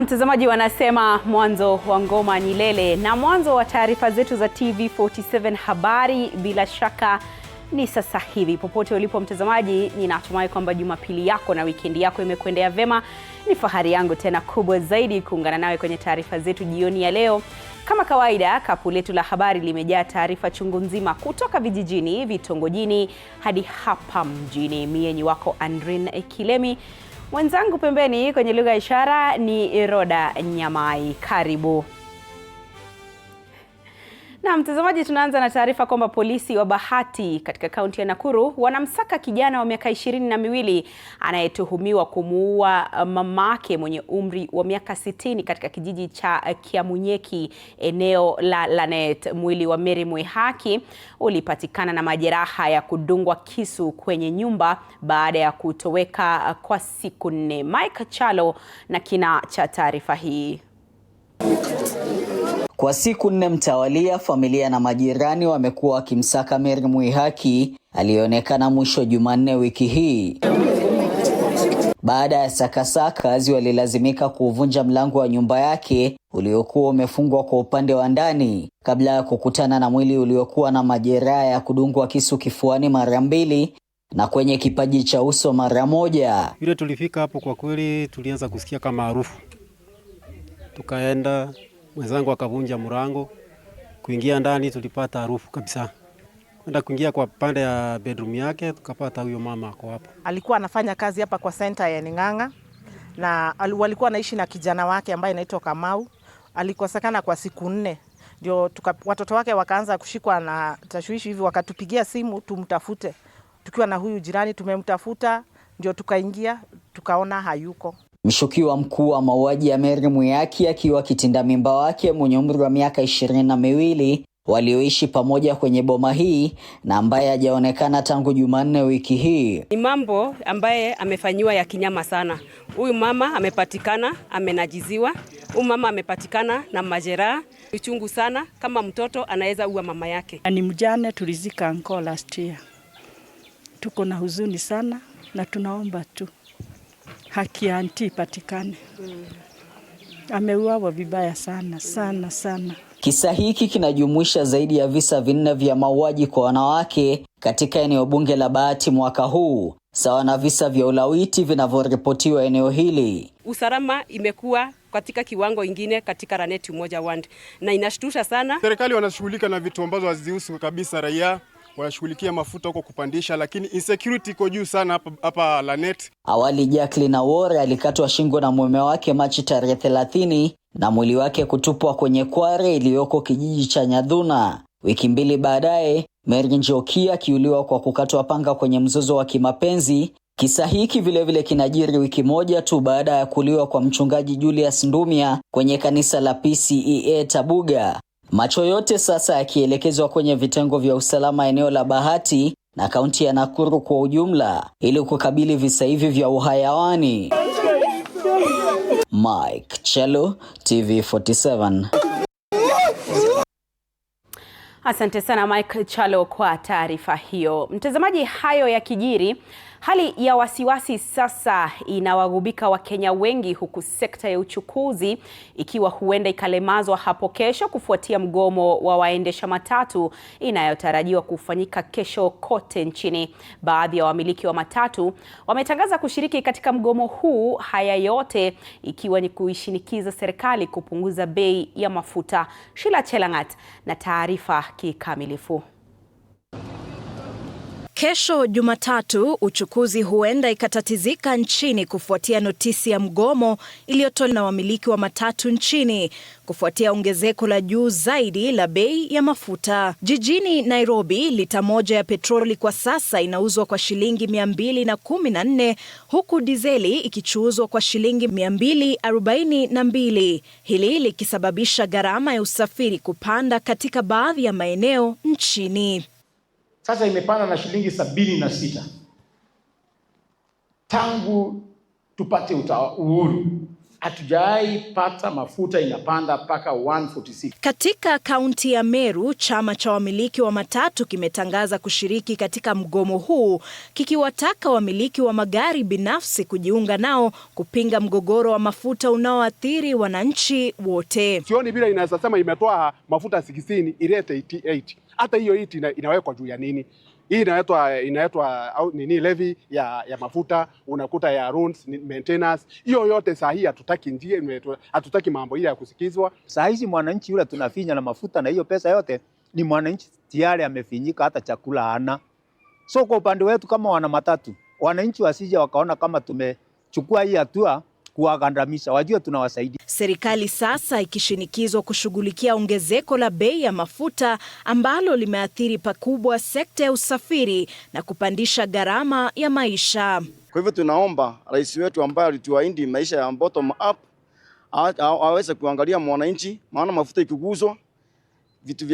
Mtazamaji, wanasema mwanzo wa ngoma ni lele, na mwanzo wa taarifa zetu za TV47 habari bila shaka ni sasa hivi. Popote ulipo mtazamaji, ninatumai kwamba Jumapili yako na wikendi yako imekwendea vema. Ni fahari yangu tena kubwa zaidi kuungana nawe kwenye taarifa zetu jioni ya leo. Kama kawaida, kapu letu la habari limejaa taarifa chungu nzima kutoka vijijini, vitongojini hadi hapa mjini. Mimi wako Andrin Kilemi. Mwenzangu pembeni kwenye lugha ya ishara ni Roda Nyamai. Karibu. Na mtazamaji, tunaanza na taarifa kwamba polisi wa Bahati katika kaunti ya Nakuru wanamsaka kijana wa miaka 22 anayetuhumiwa kumuua mamake mwenye umri wa miaka 60 katika kijiji cha Kiamunyeki, eneo la Lanet. Mwili wa Mary Mwihaki ulipatikana na majeraha ya kudungwa kisu kwenye nyumba baada ya kutoweka kwa siku 4. Mike Chalo na kina cha taarifa hii. Kwa siku 4 mtawalia, familia na majirani wamekuwa wakimsaka Mary Mwihaki alionekana mwisho Jumanne wiki hii. Baada ya sakasaka, kazi walilazimika kuvunja mlango wa nyumba yake uliokuwa umefungwa kwa upande wa ndani kabla ya kukutana na mwili uliokuwa na majeraha ya kudungwa kisu kifuani mara 2 na kwenye kipaji cha uso mara 1. Vile tulifika hapo, kwa kweli tulianza kusikia kama harufu. Tukaenda, mwenzangu akavunja mlango. Kuingia ndani tulipata harufu kabisa. Kwenda kuingia kwa pande ya bedroom yake tukapata huyo mama ako hapo. Alikuwa anafanya kazi hapa kwa center ya Ning'ang'a, na walikuwa anaishi na kijana wake ambaye anaitwa Kamau. Alikosekana kwa siku 4. Ndio watoto wake wakaanza kushikwa na tashwishi hivi, wakatupigia simu tumtafute. Tukiwa na huyu jirani tumemtafuta, ndio tukaingia tukaona hayuko. Mshukiwa mkuu wa mauaji ya Mary Mwihaki akiwa kitinda mimba wake mwenye umri wa miaka 22 walioishi pamoja kwenye boma hii na ambaye hajaonekana tangu Jumanne wiki hii. Ni mambo ambaye amefanyiwa ya kinyama sana. Huyu mama amepatikana amenajiziwa. Huyu mama amepatikana na majeraha uchungu sana, kama mtoto anaweza ua mama yake. Ni mjane tulizika anko last year. Tuko na huzuni sana na tunaomba tu haki ya anti patikane. Ameuawa vibaya sana sana sana. Kisa hiki kinajumuisha zaidi ya visa 4 vya mauaji kwa wanawake katika eneo bunge la Bahati mwaka huu, sawa na visa vya ulawiti vinavyoripotiwa eneo hili. Usalama imekuwa katika kiwango ingine katika Lanet Umoja Ward, na inashtusha sana. Serikali wanashughulika na vitu ambazo hazihusu kabisa raia. Wanashughulikia mafuta huko kupandisha, lakini insecurity iko juu sana hapa Lanet. Awali Jacqueline Awore alikatwa shingo na mume wake Machi tarehe 30 na mwili wake kutupwa kwenye kware iliyoko kijiji cha Nyadhuna. Wiki 2 baadaye, Mary Njoki akiuliwa kwa kukatwa panga kwenye mzozo wa kimapenzi. Kisa hiki vile kinajiri wiki 1 tu baada ya kuuliwa kwa mchungaji Julius Ndumia kwenye kanisa la PCEA Tabuga. Macho yote sasa yakielekezwa kwenye vitengo vya usalama eneo la Bahati na kaunti ya Nakuru kwa ujumla ili kukabili visa hivi vya uhayawani. Mike Chalo, TV47. Asante sana Mike Chalo kwa taarifa hiyo. Mtazamaji, hayo ya kijiri, hali ya wasiwasi sasa inawagubika Wakenya wengi, huku sekta ya uchukuzi ikiwa huenda ikalemazwa hapo kesho kufuatia mgomo wa waendesha matatu inayotarajiwa kufanyika kesho kote nchini. Baadhi ya wamiliki wa matatu wametangaza kushiriki katika mgomo huu, haya yote ikiwa ni kuishinikiza serikali kupunguza bei ya mafuta. Sheila Chelangat na taarifa kikamilifu. Kesho Jumatatu, uchukuzi huenda ikatatizika nchini kufuatia notisi ya mgomo iliyotolewa na wamiliki wa matatu nchini kufuatia ongezeko la juu zaidi la bei ya mafuta. Jijini Nairobi, lita moja ya petroli kwa sasa inauzwa kwa shilingi 214, huku dizeli ikichuuzwa kwa shilingi 242. Hili likisababisha gharama ya usafiri kupanda katika baadhi ya maeneo nchini. Sasa imepanda na shilingi 76 tangu tupate uhuru. Hatujawahi pata mafuta inapanda mpaka 146. Katika kaunti ya Meru, chama cha wamiliki wa matatu kimetangaza kushiriki katika mgomo huu, kikiwataka wamiliki wa magari binafsi kujiunga nao kupinga mgogoro wa mafuta unaoathiri wananchi wote. Sioni bila inaweza sema imetoa mafuta 60 ilete 88. Hata hiyo 8 inawekwa juu ya nini? Hii inaitwa nini, levy ya mafuta, unakuta ya runs, maintenance. Hiyo yote saa hii hatutaki mambo ile ya kusikizwa. Saa hizi mwananchi yule tunafinya na mafuta na hiyo pesa yote ni mwananchi tayari amefinyika, hata chakula hana. So kwa upande wetu kama wana matatu, wananchi wasije wakaona kama tumechukua hii hatua kuwagandamisha, wajue tunawasaidia. Serikali sasa ikishinikizwa kushughulikia ongezeko la bei ya mafuta ambalo limeathiri pakubwa sekta ya usafiri na kupandisha gharama ya maisha. Kwa hivyo tunaomba rais wetu ambaye alituahidi maisha ya bottom up aweze kuangalia mwananchi, maana mafuta ikiguzwa vitu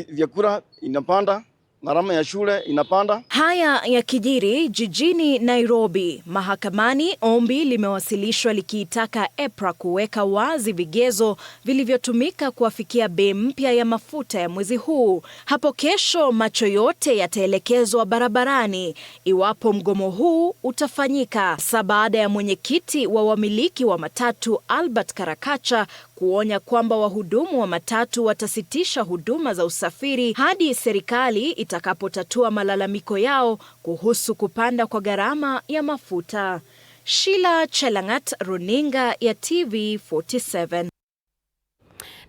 vyakula inapanda, gharama ya shule inapanda. Haya yakijiri jijini Nairobi, mahakamani ombi limewasilishwa likiitaka EPRA kuweka wazi vigezo vilivyotumika kuafikia bei mpya ya mafuta ya mwezi huu. Hapo kesho macho yote yataelekezwa barabarani iwapo mgomo huu utafanyika, baada ya mwenyekiti wa wamiliki wa matatu Albert Karakacha kuonya kwamba wahudumu wa matatu watasitisha huduma za usafiri hadi serikali itakapotatua malalamiko yao kuhusu kupanda kwa gharama ya mafuta. Sheila Chelangat, runinga ya TV47.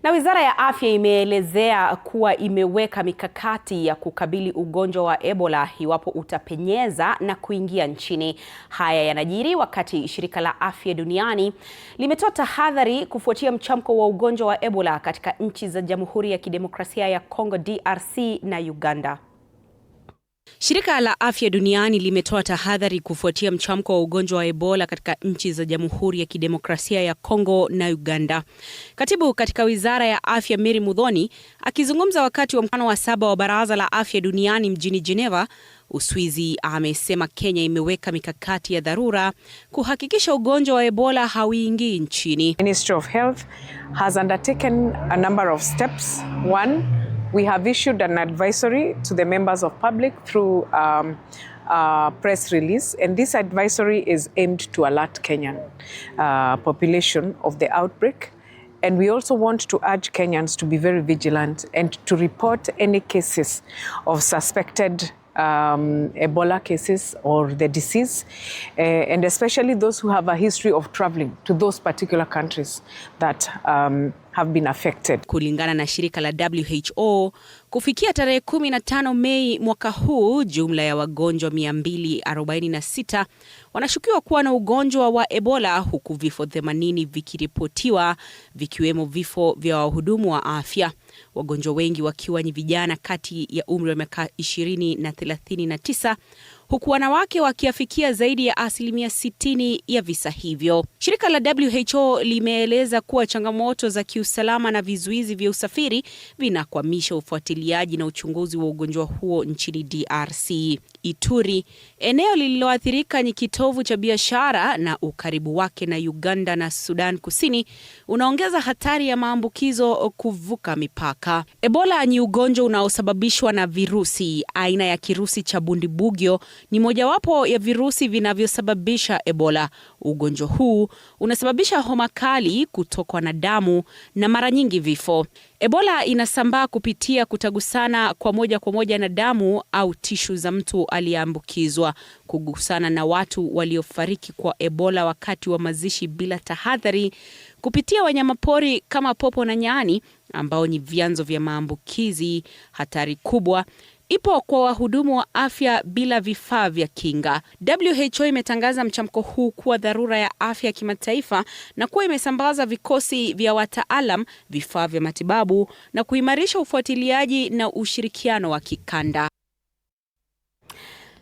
Na Wizara ya Afya imeelezea kuwa imeweka mikakati ya kukabili ugonjwa wa Ebola iwapo utapenyeza na kuingia nchini. Haya yanajiri wakati Shirika la Afya Duniani limetoa tahadhari kufuatia mchamko wa ugonjwa wa Ebola katika nchi za Jamhuri ya Kidemokrasia ya Kongo DRC na Uganda. Shirika la Afya Duniani limetoa tahadhari kufuatia mchamko wa ugonjwa wa Ebola katika nchi za Jamhuri ya Kidemokrasia ya Kongo na Uganda. Katibu katika Wizara ya Afya Mary Muthoni akizungumza wakati wa mkutano wa 7 wa Baraza la Afya Duniani mjini Geneva, Uswizi, amesema Kenya imeweka mikakati ya dharura kuhakikisha ugonjwa wa Ebola hauingii nchini. Ministry of Health has undertaken a number of steps. One, we have issued an advisory to the members of public through a press release, and this advisory is aimed to alert Kenyan population of the outbreak. And we also want to urge Kenyans to be very vigilant and to report any cases of suspected Ebola cases or the disease, and especially those who have a history of traveling to those particular countries that have been affected. Kulingana na shirika la WHO, kufikia tarehe 15 Mei mwaka huu, jumla ya wagonjwa 246 wanashukiwa kuwa na ugonjwa wa Ebola, huku vifo 80 vikiripotiwa, vikiwemo vifo vya wahudumu wa afya. Wagonjwa wengi wakiwa ni vijana kati ya umri wa miaka 20 na 39, huku wanawake wakiafikia zaidi ya 60% ya visa hivyo. Shirika la WHO limeeleza kuwa changamoto za kiusalama na vizuizi vya usafiri vinakwamisha ufuatiliaji na uchunguzi wa ugonjwa huo nchini DRC. Ituri, eneo lililoathirika, ni kitovu cha biashara, na ukaribu wake na Uganda na Sudan Kusini unaongeza hatari ya maambukizo kuvuka mipaka. Ebola ni ugonjwa unaosababishwa na virusi aina ya kirusi cha Bundibugyo. Ni mojawapo ya virusi vinavyosababisha Ebola. Ugonjwa huu unasababisha homa kali, kutokwa na damu na mara nyingi vifo. Ebola inasambaa kupitia kutagusana kwa moja na damu au tishu za mtu aliyeambukizwa, kugusana na watu waliofariki kwa Ebola wakati wa mazishi bila tahadhari, kupitia wanyamapori kama popo na nyani ambao ni vyanzo vya maambukizi. Hatari kubwa ipo kwa wahudumu wa afya bila vifaa vya kinga. WHO imetangaza mchamko huu kuwa dharura ya afya ya kimataifa na kuwa imesambaza vikosi vya wataalam, vifaa vya matibabu na kuimarisha ufuatiliaji na ushirikiano wa kikanda.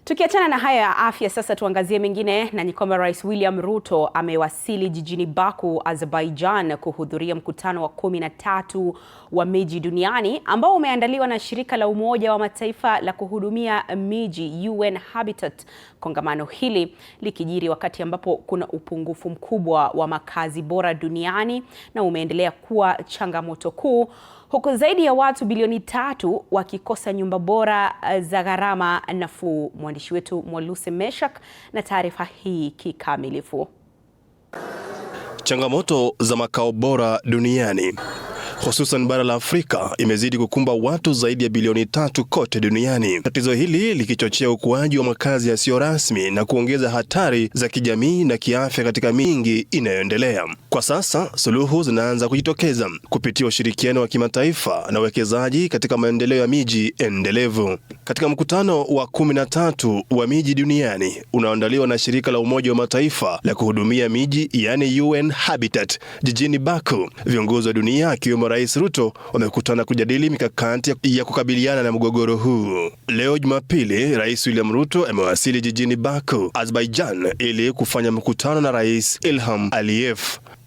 Tukiachana na haya ya afya, sasa tuangazie mengine, na ni kwamba Rais William Ruto amewasili jijini Baku, Azerbaijan kuhudhuria mkutano wa 13 wa miji duniani ambao umeandaliwa na shirika la Umoja wa Mataifa la kuhudumia miji UN Habitat. Kongamano hili likijiri wakati ambapo kuna upungufu mkubwa wa makazi bora duniani na umeendelea kuwa changamoto kuu, huku zaidi ya watu bilioni 3 wakikosa nyumba bora za gharama nafuu. Mwandishi wetu Mwaluse Meshak na taarifa hii kikamilifu. Changamoto za makao bora duniani, hususan bara la Afrika, imezidi kukumba watu zaidi ya bilioni 3 kote duniani. Tatizo hili likichochea ukuaji wa makazi yasiyo rasmi na kuongeza hatari za kijamii na kiafya katika mingi inayoendelea. Kwa sasa, suluhu zinaanza kujitokeza kupitia ushirikiano wa kimataifa na uwekezaji katika maendeleo ya miji endelevu. Katika mkutano wa 13 wa miji duniani unaoandaliwa na shirika la Umoja wa Mataifa la kuhudumia miji, yani UN Habitat, jijini Baku, viongozi wa dunia akiwemo Rais Ruto wamekutana kujadili mikakati ya kukabiliana na mgogoro huu. Leo Jumapili, Rais William Ruto amewasili jijini Baku, Azerbaijan, ili kufanya mkutano na Rais Ilham Aliyev.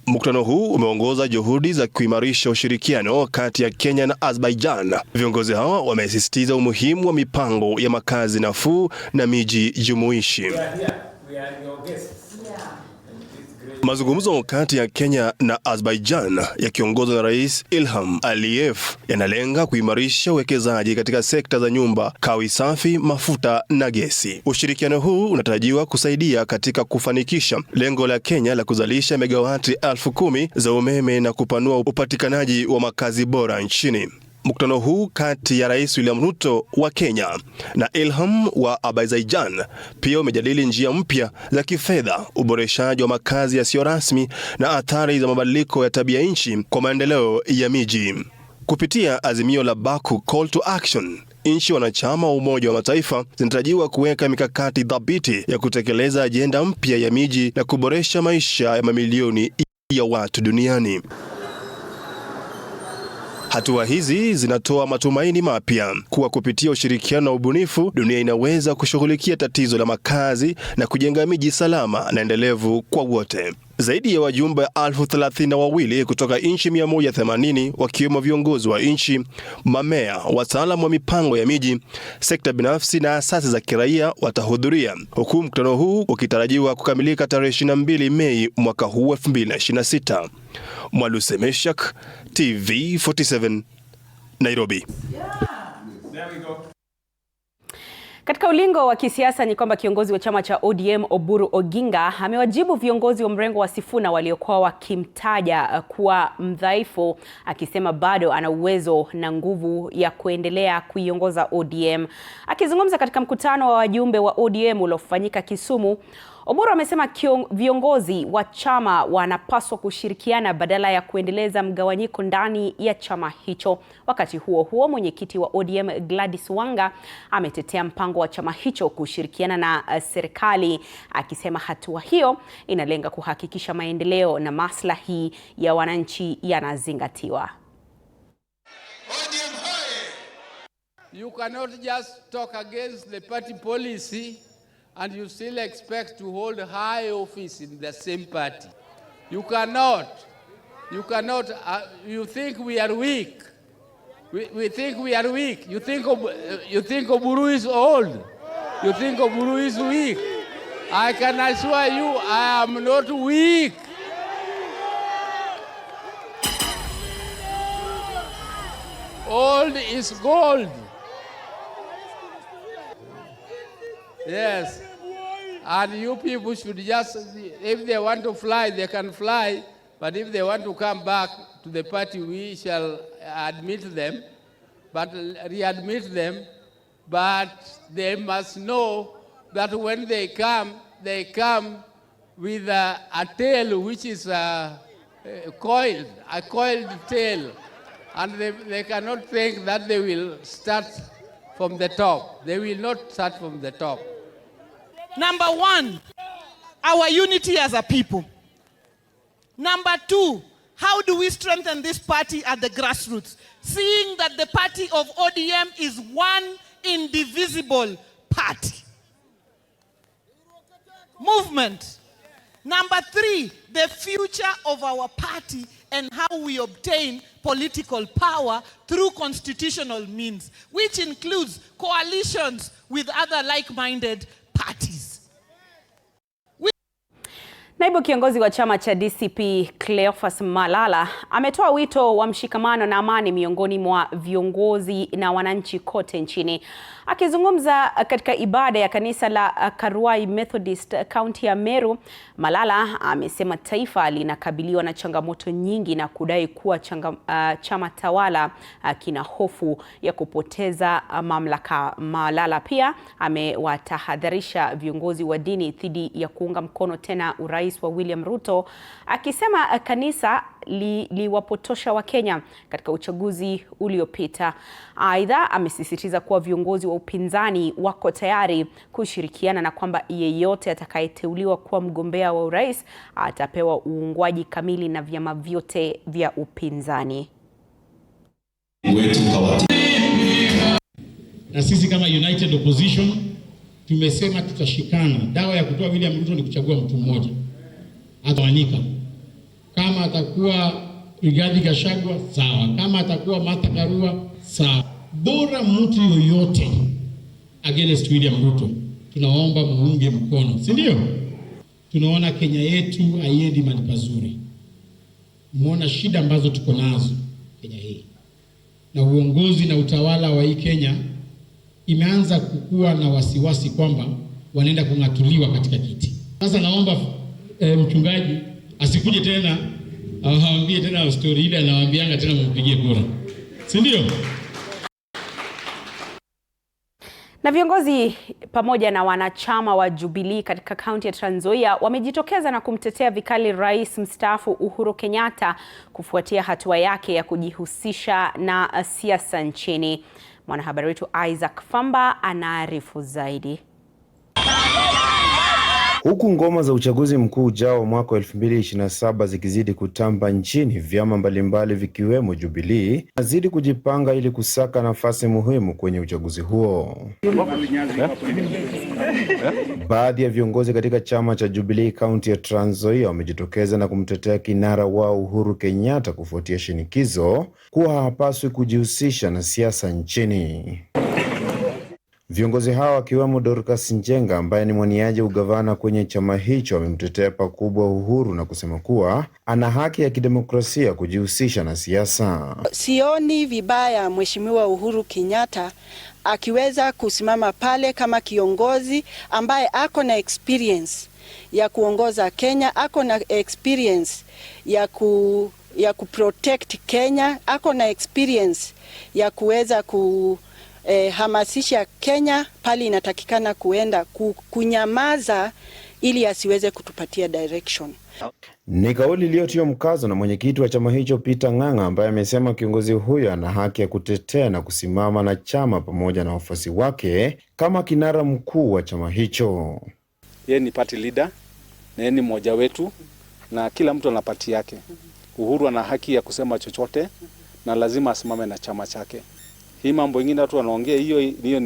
Mkutano huu umeongoza juhudi za kuimarisha ushirikiano kati ya Kenya na Azerbaijan. Viongozi hawa wamesisitiza umuhimu wa mipango ya makazi nafuu na miji jumuishi. Mazungumzo kati ya Kenya na Azerbaijan yakiongozwa na Rais Ilham Aliyev yanalenga kuimarisha uwekezaji katika sekta za nyumba, kawi safi, mafuta na gesi. Ushirikiano huu unatarajiwa kusaidia katika kufanikisha lengo la Kenya la kuzalisha megawati 10,000 za umeme na kupanua upatikanaji wa makazi bora nchini. Mkutano huu kati ya Rais William Ruto wa Kenya na Ilham wa Azerbaijan pia umejadili njia mpya za kifedha, uboreshaji wa makazi yasiyo rasmi na athari za mabadiliko ya tabia nchi kwa maendeleo ya miji. Kupitia azimio la Baku Call to Action, nchi wanachama wa Umoja wa Mataifa zinatarajiwa kuweka mikakati thabiti ya kutekeleza ajenda mpya ya miji na kuboresha maisha ya mamilioni ya watu duniani. Hatua hizi zinatoa matumaini mapya kuwa kupitia ushirikiano na ubunifu, dunia inaweza kushughulikia tatizo la makazi na kujenga miji salama na endelevu kwa wote. Zaidi ya wajumbe 32,000 kutoka nchi 180 wakiwemo viongozi wa nchi, mamea, wataalamu wa mipango ya miji, sekta binafsi na asasi za kiraia watahudhuria, huku mkutano huu ukitarajiwa kukamilika tarehe 22 Mei mwaka huu 2026. Mwaluse Meshak, TV47, Nairobi. Katika ulingo wa kisiasa ni kwamba kiongozi wa chama cha ODM Oburu Oginga amewajibu viongozi wa mrengo wa Sifuna waliokuwa wakimtaja kuwa mdhaifu, akisema bado ana uwezo na nguvu ya kuendelea kuiongoza ODM. Akizungumza katika mkutano wa wajumbe wa ODM uliofanyika Kisumu, Oburu amesema viongozi wa chama wanapaswa kushirikiana badala ya kuendeleza mgawanyiko ndani ya chama hicho. Wakati huo huo, mwenyekiti wa ODM Gladys Wanga ametetea mpango wa chama hicho kushirikiana na serikali, akisema hatua hiyo inalenga kuhakikisha maendeleo na maslahi ya wananchi yanazingatiwa. You cannot just talk against the party policy and you still expect to hold high office in the same party. You cannot. You cannot. You think we are weak. We think we are weak. You think Oburu is old. You think Oburu is weak. I can assure you I am not weak. Old is gold. Yes, and you people should just, if they want to fly, they can fly, but if they want to come back to the party, we shall admit them, but readmit them, but they must know that when they come with a tail which is a coiled tail, and they cannot think that they will start from the top. They will not start from the top. Number one, our unity as a people. Number two, how do we strengthen this party at the grassroots? Seeing that the party of ODM is one indivisible party. movement. Number 3, the future of our party and how we obtain political power through constitutional means, which includes coalitions with other like-minded parties. Naibu kiongozi wa chama cha DCP Cleophas Malala ametoa wito wa mshikamano na amani miongoni mwa viongozi na wananchi kote nchini. Akizungumza katika ibada ya kanisa la Karuai Methodist County ya Meru, Malala amesema taifa linakabiliwa na changamoto nyingi na kudai kuwa chama tawala kina hofu ya kupoteza mamlaka. Malala pia amewatahadharisha viongozi wa dini dhidi ya kuunga mkono tena urais wa William Ruto, akisema kanisa liwapotosha Wakenya katika uchaguzi uliopita. Aidha, amesisitiza kuwa viongozi wa upinzani wako tayari kushirikiana na kwamba yeyote atakayeteuliwa kuwa mgombea wa urais atapewa uungwaji kamili na vyama vyote vya upinzani. Na sisi kama United Opposition tumesema tutashikana. Dawa ya kutoa William Ruto ni kuchagua mtu mmoja. Atawanyika. Kama atakuwa Rigathi Gachagua, sawa. Kama atakuwa Martha Karua, sawa. Bora mtu yoyote against William Ruto, tunaomba muunge mkono, si ndio? Tunaona Kenya yetu haiendi mahali pazuri. Muona shida ambazo tuko nazo Kenya hii. Na uongozi na utawala wa hii Kenya imeanza kukua na wasiwasi kwamba wanaenda kung'atuliwa katika kiti. Sasa naomba mchungaji asikuje tena awaambie tena story ile anawaambianga tena mpigie kura. Si ndio? Na viongozi pamoja na wanachama wa Jubilee katika kaunti ya Trans Nzoia wamejitokeza na kumtetea vikali rais mstaafu Uhuru Kenyatta kufuatia hatua yake ya kujihusisha na siasa nchini. Mwanahabari wetu Isaac Famba anaarifu zaidi. Huku ngoma za uchaguzi mkuu ujao mwaka 2027 zikizidi kutamba nchini, vyama mbalimbali vikiwemo Jubilee nazidi kujipanga ili kusaka nafasi muhimu kwenye uchaguzi huo. Baadhi ya viongozi katika chama cha Jubilee kaunti ya Trans Nzoia wamejitokeza na kumtetea kinara wao Uhuru Kenyatta kufuatia shinikizo kuwa hapaswi kujihusisha na siasa nchini. Viongozi hao wakiwemo Dorcas Njenga ambaye ni mwaniaji ugavana kwenye chama hicho wamemtetea pakubwa Uhuru na kusema kuwa ana haki ya kidemokrasia kujihusisha na siasa. Sioni vibaya Mheshimiwa Uhuru Kenyatta akiweza kusimama pale kama kiongozi ambaye ako na experience ya kuongoza Kenya, ako na experience ya kuprotect Kenya, ako na experience ya kuweza hamasisha Kenya pali inatakikana kuenda, kunyamaza ili asiweze kutupatia direction. Ni kauli iliyotiwa mkazo na mwenyekiti wa chama hicho Peter Ng'ang'a ambaye amesema kiongozi huyo ana haki ya kutetea na kusimama na chama pamoja na wafuasi wake kama kinara mkuu wa chama hicho. Yeye ni party leader na yeye ni mmoja wetu na kila mtu ana party yake. Uhuru ana haki ya kusema chochote na lazima asimame na chama chake. Hii mambo ingine watu wanaongea hiyo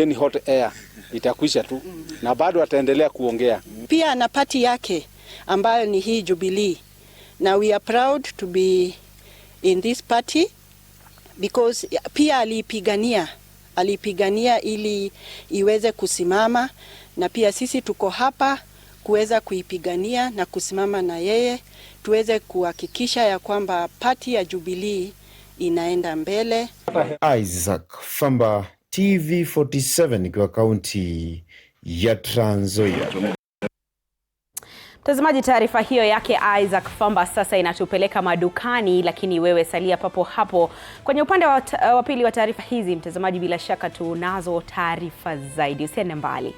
ni hot air, itakwisha tu na bado ataendelea kuongea. Pia ana party yake ambayo ni hii Jubilee. Now we are proud to be in this party because pia alipigania ili iweze kusimama, na pia sisi tuko hapa kuweza kuipigania na kusimama na yeye tuweze kuhakikisha ya kwamba party ya Jubilee inaenda mbele. Isaac Famba, TV47 kwa kaunti ya Trans Nzoia. Mtazamaji, taarifa hiyo yake Isaac Famba sasa inatupeleka madukani, lakini wewe salia papo hapo. Kwenye upande wa pili wa taarifa hizi, mtazamaji, bila shaka tunazo taarifa zaidi. Usiende mbali.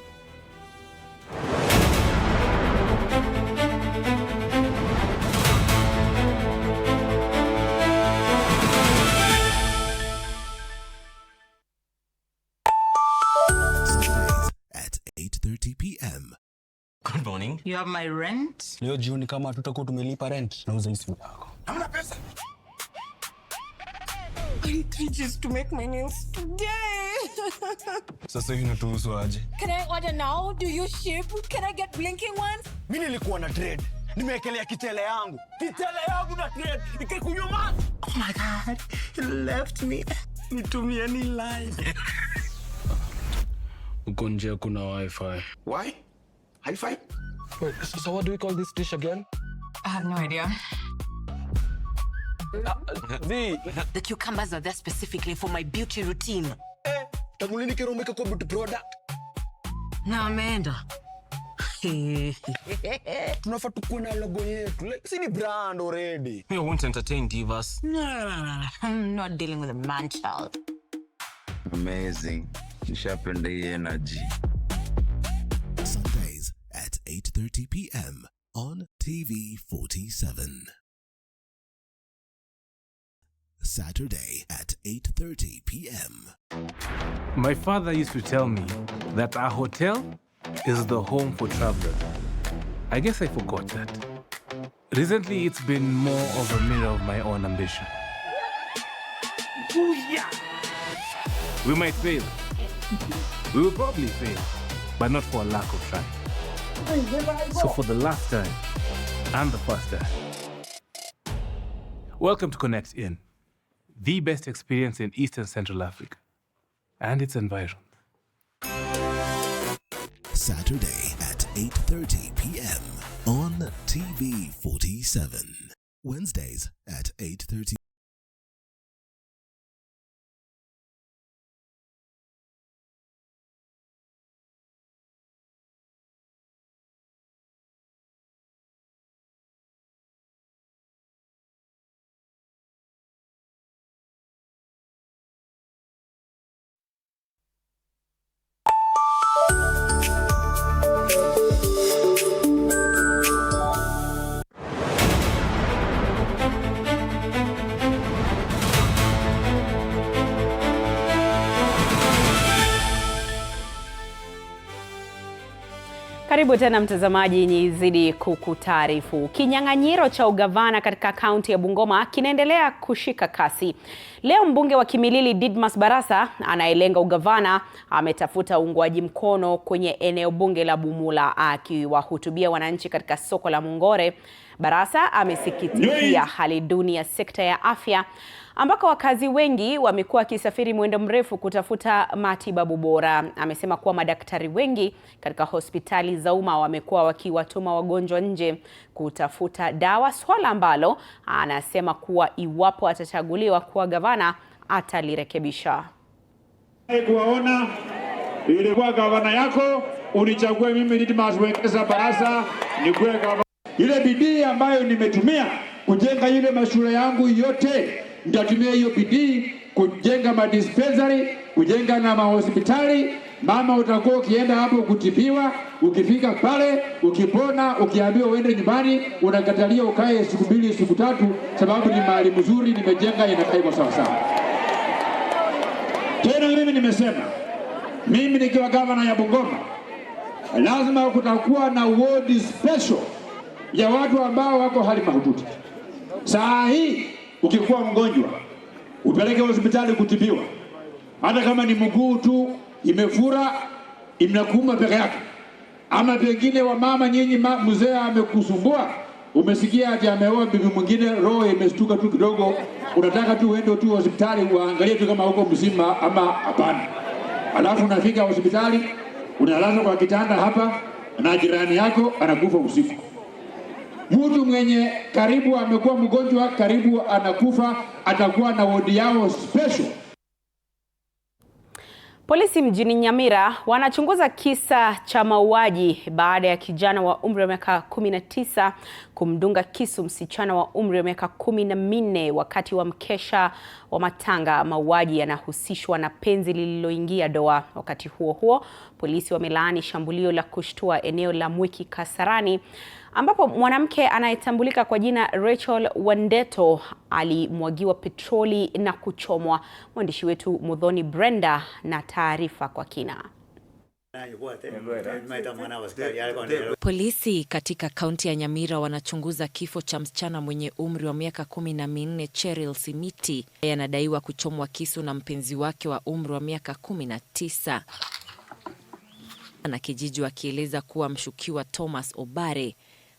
At 8:30 p.m. Good morning. You have my rent? Leo jioni kama tutakuwa tumelipa rent, nauza hizi yako. Hamna pesa. I need 3 days to make my nails today. Sasa hivi natuhusu aje? Can I order now? Do you ship? Can I get blinking ones? Mimi nilikuwa na trade. Nimewekelea kitele yangu. Kitele yangu na trade. Ikikunywa maji. Oh my God. He left me. Nitumie ni line. Uko nje kuna wifi. Why? Hi-fi? Wait, so what do we call this dish again? I have no idea. The cucumbers are there specifically for my beauty routine. Tangulini kero umeka kwa beauty product. Na ameenda. Tunafaa tukuwe na logo yetu. Like, si ni brand already. We won't entertain divas. No. I'm not dealing with a man child. Amazing. Nishapenda hii energy. Sundays at 8:30 p.m. on TV47. Saturday at 8:30 p.m. My father used to tell me that our hotel is the home for travelers. I guess I forgot that. Recently, it's been more of a mirror of my own ambition. We might fail. We will probably fail, but not for a lack of trying. So for the last time, and the first time, welcome to Connect In, the best experience in Eastern Central Africa and its environs. Saturday at 8:30 p.m. on TV47. Wednesdays at 8:30. Karibu tena mtazamaji, nizidi kukutaarifu. Kinyang'anyiro cha ugavana katika kaunti ya Bungoma kinaendelea kushika kasi. Leo mbunge wa Kimilili Didmas Barasa anayelenga ugavana ametafuta uungwaji mkono kwenye eneo bunge la Bumula. Akiwahutubia wananchi katika soko la Mungore, Barasa amesikitikia hali duni ya sekta ya afya ambako wakazi wengi wamekuwa wakisafiri mwendo mrefu kutafuta matibabu bora. Amesema kuwa madaktari wengi katika hospitali za umma wamekuwa wakiwatuma wagonjwa nje kutafuta dawa, swala ambalo anasema kuwa iwapo atachaguliwa kuwa gavana atalirekebisha. Kuwaona ilikuwa gavana yako, unichague mimi Didmas Wekesa Barasa nikuwe gavana. Ile bidii ambayo nimetumia kujenga ile mashule yangu yote, nitatumia hiyo bidii kujenga madispensary, kujenga na mahospitali. Mama utakuwa ukienda hapo kutibiwa, ukifika pale, ukipona, ukiambiwa uende nyumbani, unakatalia ukae siku 2 siku 3 sababu ni mahali mzuri nimejenga inakaa sawa sawa. Tena mimi nimesema, mimi nikiwa gavana ya Bungoma, lazima kutakuwa na ward special ya watu ambao wako hali mahututi. Saa hii ukikuwa mgonjwa, upeleke hospitali kutibiwa. Hata kama ni mguu tu imefura, imnakuuma peke yake. Ama pengine wa mama nyinyi mzee amekusumbua, umesikia ati ameoa bibi mwingine, roho imestuka tu kidogo, unataka tu uende tu hospitali uangalie tu kama uko mzima ama hapana. Alafu unafika hospitali, unalazwa kwa kitanda hapa na jirani yako anakufa usiku. Mtu mwenye karibu amekuwa mgonjwa, karibu anakufa, atakuwa na wodi yao special. Polisi mjini Nyamira wanachunguza kisa cha mauaji baada ya kijana wa umri wa miaka 19 kumdunga kisu msichana wa umri wa miaka 14 wakati wa mkesha wa matanga. Mauaji yanahusishwa na penzi lililoingia doa. Wakati huo huo, polisi wamelaani shambulio la kushtua eneo la Mwiki Kasarani ambapo mwanamke anayetambulika kwa jina Rachel Wandeto alimwagiwa petroli na kuchomwa. Mwandishi wetu Mudhoni Brenda na taarifa kwa kina. Polisi katika kaunti ya Nyamira wanachunguza kifo cha msichana mwenye umri wa miaka 14 Cheryl Simiti. Yeye anadaiwa kuchomwa kisu na mpenzi wake wa umri wa miaka 19. Na kijiji wakieleza kuwa mshukiwa Thomas Obare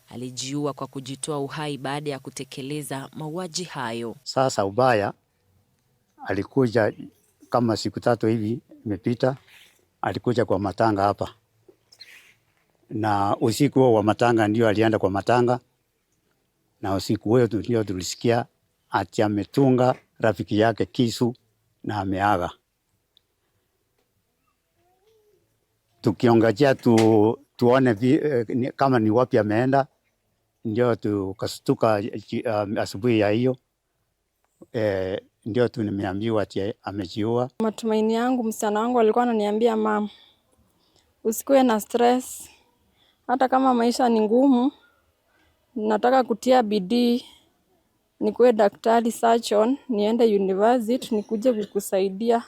alijiua kwa kujitoa uhai baada ya kutekeleza mauaji hayo. Sasa ubaya alikuja kama siku 3 hivi imepita, alikuja kwa matanga hapa. Na usiku wa matanga ndio alienda kwa matanga. Na usiku huo ndio tulisikia ati ametunga rafiki yake kisu na ameaga. Tukiongojea tuone kama ni wapi ameenda, ndio tukastuka asubuhi ya hiyo. Ndio tumeambiwa ati amejiua. Matumaini yangu, msichana wangu alikuwa ananiambia, mama, usikuwe na stress. Hata kama maisha ni ngumu, nataka kutia bidii, nikuwe daktari surgeon, niende university, nikuje kukusaidia.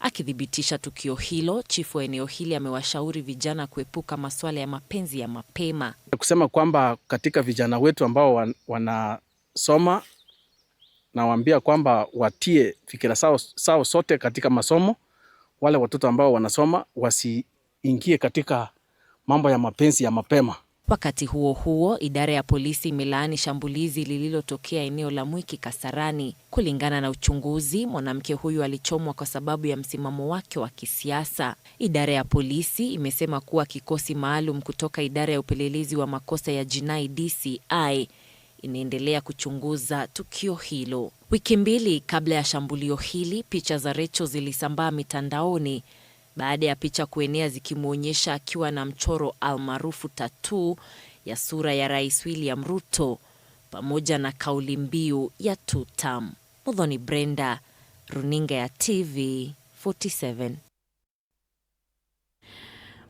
Akithibitisha tukio hilo, chifu wa eneo hili amewashauri vijana kuepuka masuala ya mapenzi ya mapema. Kusema kwamba katika vijana wetu ambao wanasoma, na waambia kwamba watie fikira sao sote katika masomo. Wale watoto ambao wanasoma wasiingie katika mambo ya mapenzi ya mapema. Wakati huo huo, idara ya polisi imelaani shambulizi lililotokea eneo la Mwiki Kasarani. Kulingana na uchunguzi, mwanamke huyu alichomwa kwa sababu ya msimamo wake wa kisiasa. Idara ya polisi imesema kuwa kikosi maalum kutoka idara ya upelelezi wa makosa ya jinai DCI inaendelea kuchunguza tukio hilo. Wiki 2 kabla ya shambulio hili, picha za Rachel zilisambaa mitandaoni baada ya picha kuenea zikimuonyesha akiwa na mchoro almaarufu tattoo ya sura ya Rais William Ruto pamoja na kauli mbiu ya two term. Muthoni Brenda, runinga ya TV 47.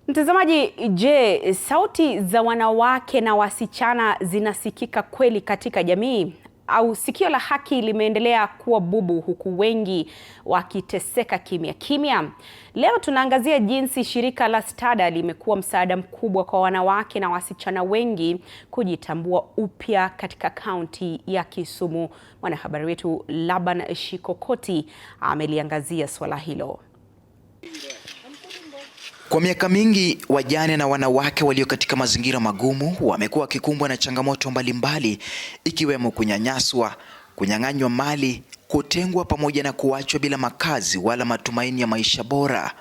Mtazamaji, je, sauti za wanawake na wasichana zinasikika kweli katika jamii? Au sikio la haki limeendelea kuwa bubu huku wengi wakiteseka kimya kimya? Leo tunaangazia jinsi shirika la STADA limekuwa msaada mkubwa kwa wanawake na wasichana wengi kujitambua upya katika kaunti ya Kisumu. Mwanahabari wetu Laban Shikokoti ameliangazia swala hilo. Kwa miaka mingi, wajane na wanawake walio katika mazingira magumu wamekuwa wakikumbwa na changamoto mbalimbali, ikiwemo kunyanyaswa, kunyang'anywa mali, kutengwa pamoja na kuachwa bila makazi wala matumaini ya maisha bora.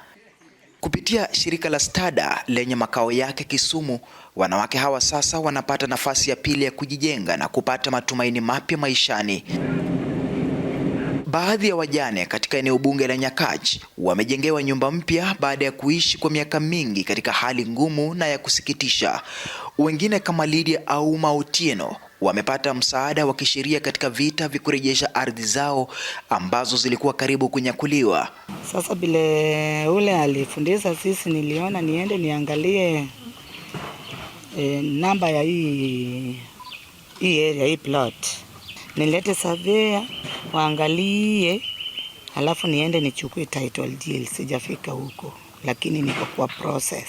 Kupitia shirika la STADA lenye makao yake Kisumu, wanawake hawa sasa wanapata nafasi ya pili ya kujijenga na kupata matumaini mapya maishani. Baadhi ya wajane katika eneo bunge la Nyakach wamejengewa nyumba mpya baada ya kuishi kwa miaka mingi katika hali ngumu na ya kusikitisha. Wengine kama Lydia Auma Otieno wamepata msaada wa kisheria katika vita vya kurejesha ardhi zao ambazo zilikuwa karibu kunyakuliwa. Sasa bile ule alifundisha sisi, niliona niende niangalie namba ya hii area, hii plot. Nilete surveyor waangalie, halafu niende nichukue title deed. Sijafika huko, lakini niko kwa process.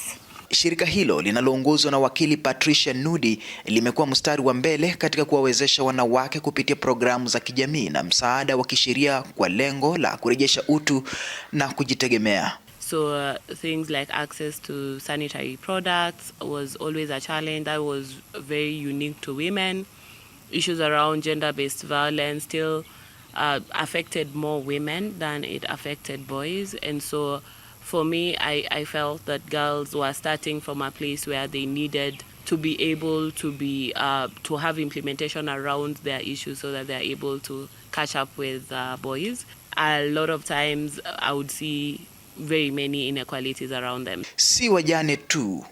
Shirika hilo linaloongozwa na wakili Patricia Nudi limekuwa mstari wa mbele katika kuwawezesha wanawake kupitia programu za kijamii na msaada wa kisheria kwa lengo la kurejesha utu na kujitegemea. So things like access to sanitary products was always a challenge that was very unique to women. Issues around gender-based violence still affected more women than it affected boys. And so for me, I felt that girls were starting from a place where they needed to be able to have implementation around their issues so that they're able to catch up with boys. A lot of times I would see very many inequalities around them. Si wajane tu.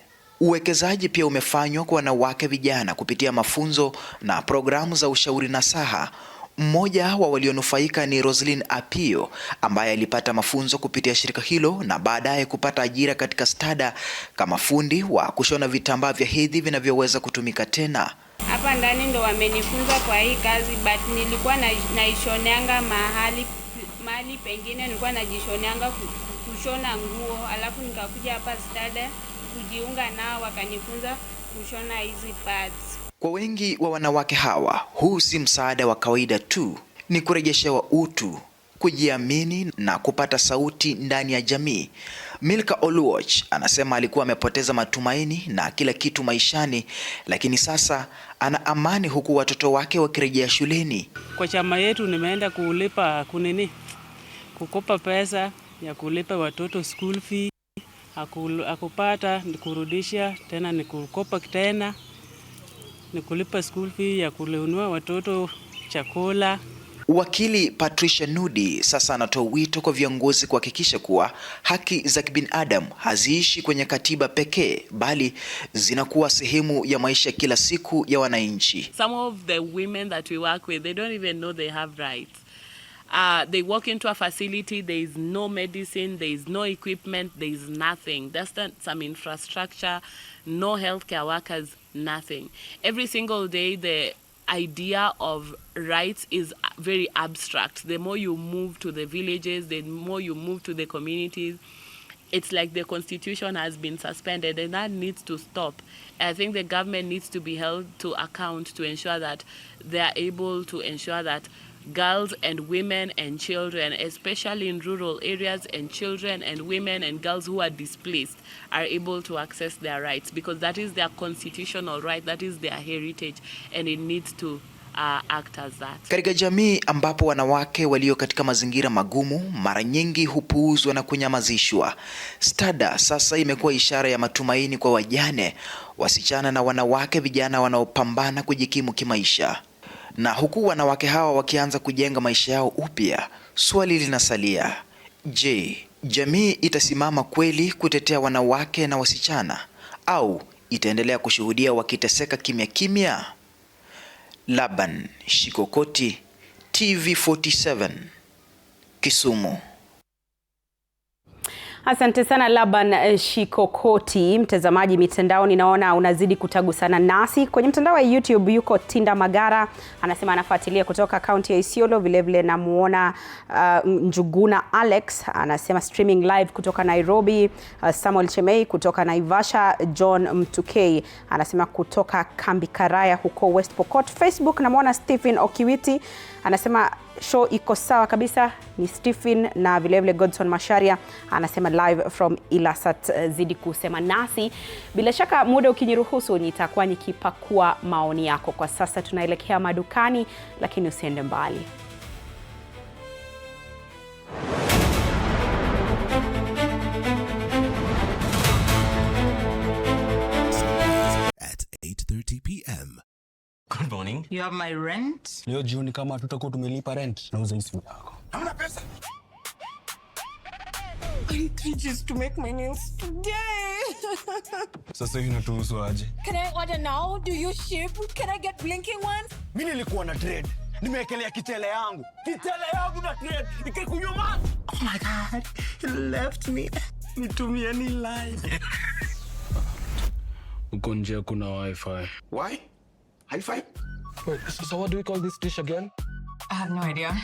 Uwekezaji pia umefanywa kwa wanawake vijana kupitia mafunzo na programu za ushauri nasaha. Mmoja wa walionufaika ni Roslyn Apio ambaye alipata mafunzo kupitia shirika hilo na baadaye kupata ajira katika STADA kama fundi wa kushona vitambaa vya hedhi vinavyoweza kutumika tena. Hapa ndani ndo wamenifunza kwa hii kazi, but nilikuwa naishoneanga mahali pengine, nilikuwa najishoneanga kushona nguo, alafu nikakuja hapa Stada kujiunga nao, wakanifunza kushona hizi pads. Kwa wengi wa wanawake hawa, huu si msaada wa kawaida tu, ni kurejeshewa utu, kujiamini na kupata sauti ndani ya jamii. Milka Oluoch anasema alikuwa amepoteza matumaini na kila kitu maishani, lakini sasa ana amani huku watoto wake wakirejea shuleni. Kwa chama yetu nimeenda kukopa pesa ya kulipa watoto school fee, akupata kurudisha tena, nikukopa tena nikulipa school fee ya kununua watoto chakula. Wakili Patricia Nudi sasa anatoa wito kwa viongozi kuhakikisha kuwa haki za kibinadamu haziishi kwenye katiba pekee, bali zinakuwa sehemu ya maisha kila siku ya wananchi. Some of the women that we work with, they don't even know they have rights. They walk into a facility, there is no medicine, there is no equipment, there is nothing. There's some infrastructure, no healthcare workers, nothing. Every single day, the idea of rights is very abstract. The more you move to the villages, the more you move to the communities, it's like the constitution has been suspended, and that needs to stop. I think the government needs to be held to account to ensure that they are able to ensure that girls and women and children, especially in rural areas, and children and women and girls who are displaced are able to access their rights, because that is their constitutional right, that is their heritage, and it needs to act as that. Katika jamii ambapo wanawake walio katika mazingira magumu mara nyingi hupuuzwa na kunyamazishwa, Stada sasa imekuwa ishara ya matumaini kwa wajane, wasichana na wanawake vijana wanaopambana kujikimu kimaisha. Na huku wanawake hawa wakianza kujenga maisha yao upya, swali linasalia: je, jamii itasimama kweli kutetea wanawake na wasichana, au itaendelea kushuhudia wakiteseka kimya kimya? Laban Shikokoti, TV47, Kisumu. Asante sana Laban Shikokoti. Mtazamaji mitandao, ninaona unazidi kutagusana nasi. Kwenye mtandao wa YouTube yuko Tinda Magara, anasema anafuatilia kutoka kaunti ya Isiolo. Vile vile namuona Njuguna Alex, anasema streaming live kutoka Nairobi. Samuel Chemei kutoka Naivasha. John Mtukei anasema kutoka Kambi Karaya huko West Pokot. Facebook namuona Stephen Okiwiti, anasema show iko sawa kabisa, ni Stephen. Na vile vile Godson Masharia anasema live from Ilasat. Zidi kusema nasi. Bila shaka muda ukiniruhusu nitakuwa nikipakua maoni yako. Kwa sasa tunaelekea madukani, lakini usiende mbali. At 8:30 p.m. Good morning. You have my rent? Leo jioni kama tutakuwa tumelipa rent, nauza hii simu yako. Hamna pesa. I need 3 G's to make my nails today. Sasa hivi natuhusu aje? Can I order now? Do you ship? Can I get blinking ones? Mimi nilikuwa na trade. Nimewekelea kitele yangu. Kitele yangu na trade. Ikikunyuma. Oh my God. He left me. Nitumie ni live. Uko nje kuna wifi. Why? Hi-Fi? Wait, so what do we call this dish again? I have no idea.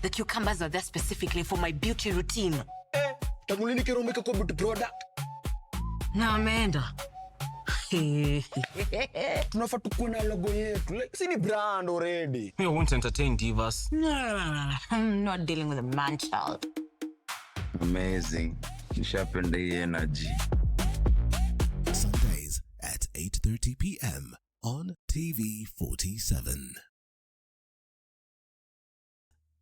The cucumbers are there specifically for my beauty routine. Tangu lini kero umeka kwa beauty product? Na ameenda. Tunafaa tukuwe na logo yetu. Like, si ni brand already. We won't entertain divas. No. I'm not dealing with a man child. Amazing. Nishapenda hii energy. Sundays at 8:30 p.m. on TV47.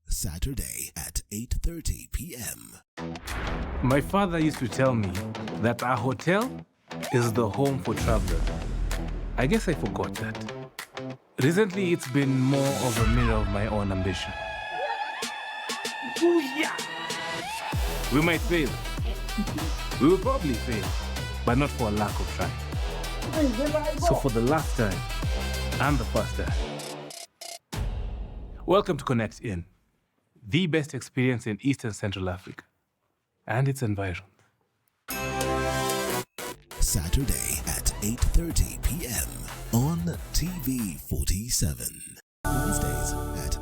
Saturday at 8:30 p.m. My father used to tell me that our hotel is the home for travelers. I guess I forgot that. Recently, it's been more of a mirror of my own ambition. We might fail. We will probably fail, but not for a lack of trying. So for the last time, and the first time, welcome to Connect In, the best experience in Eastern Central Africa and its environs. Saturday at 8:30 p.m. on TV47. Wednesdays at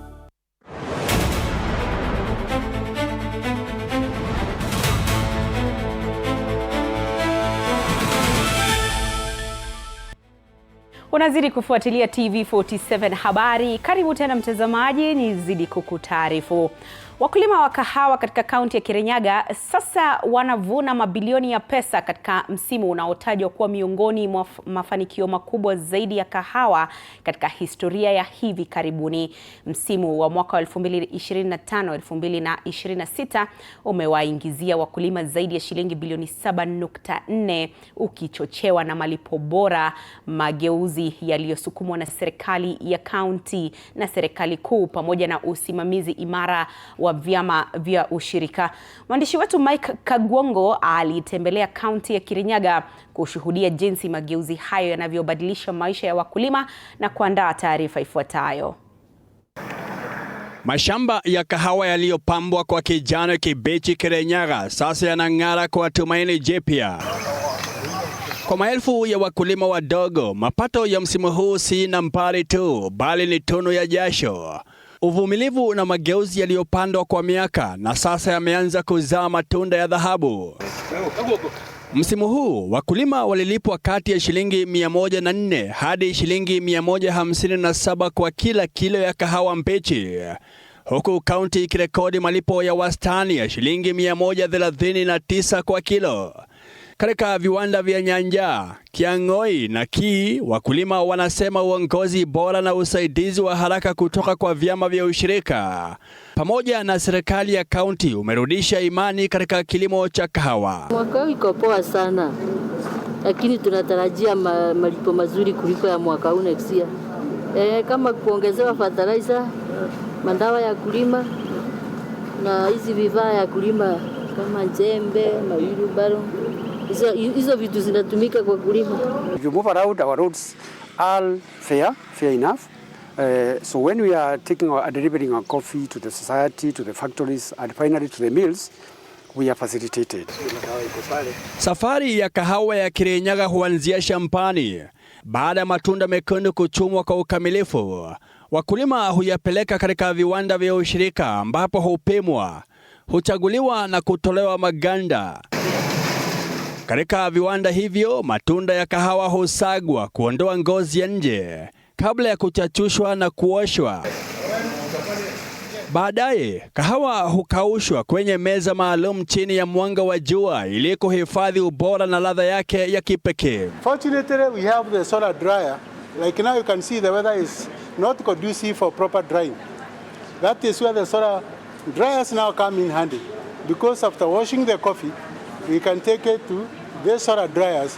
Unazidi kufuatilia TV47 habari. Karibu tena mtazamaji, nizidi kukutaarifu. Wakulima wa kahawa katika kaunti ya Kirinyaga sasa wanavuna mabilioni ya pesa katika msimu unaotajwa kuwa miongoni mwa mafanikio makubwa zaidi ya kahawa katika historia ya hivi karibuni. Msimu wa mwaka 2025-2026 umewaingizia wakulima zaidi ya shilingi bilioni 7.4 ukichochewa na malipo bora, mageuzi yaliyosukumwa na serikali ya kaunti na serikali kuu pamoja na usimamizi imara wa vyama vya ushirika. Mwandishi wetu Mike Kagwongo alitembelea kaunti ya Kirinyaga kushuhudia jinsi mageuzi hayo yanavyobadilisha maisha ya wakulima na kuandaa taarifa ifuatayo. Mashamba ya kahawa yaliyopambwa kwa kijani kibichi Kirinyaga sasa yanang'ara kwa tumaini jipya. Kwa maelfu ya wakulima wadogo, mapato ya msimu huu si nambari tu, bali ni tunu ya jasho. Uvumilivu na mageuzi yaliyopandwa kwa miaka na sasa yameanza kuzaa matunda ya dhahabu. Msimu huu wakulima walilipwa kati ya shilingi 104 hadi shilingi 157 kwa kila kilo ya kahawa mbichi, huku kaunti ikirekodi malipo ya wastani ya shilingi 139 kwa kilo. Katika viwanda vya Nyanja, Kiang'oi na Kii, wakulima wanasema uongozi bora na usaidizi wa haraka kutoka kwa vyama vya ushirika pamoja na serikali ya kaunti umerudisha imani katika kilimo cha kahawa. Mwaka huu iko poa sana, lakini tunatarajia malipo mazuri kuliko ya mwaka huu next year. Kama kuongezewa fertilizer, madawa ya kulima na hizi vifaa ya kulima kama jembe, mawilbaro. Hizo vitu zinatumika kwa kulima. If you move around, our roads are fair enough. So when we are delivering our coffee to the society, to the factories, and finally to the mills, we are facilitated. Safari ya kahawa ya Kirinyaga huanzia shambani. Baada ya matunda mekundu kuchumwa kwa ukamilifu, wakulima huyapeleka katika viwanda vya ushirika ambapo hupimwa, huchaguliwa na kutolewa maganda. Katika viwanda hivyo, matunda ya kahawa husagwa kuondoa ngozi ya nje kabla ya kuchachushwa na kuoshwa. Baadaye, kahawa hukaushwa kwenye meza maalum chini ya mwanga wa jua ili kuhifadhi ubora na ladha yake ya kipekee. Fortunately, we have the solar dryer. Like now you can see the weather is not conducive for proper drying. That is where the solar dryers now come in handy. Because after washing the coffee, we can take it to the solar dryers.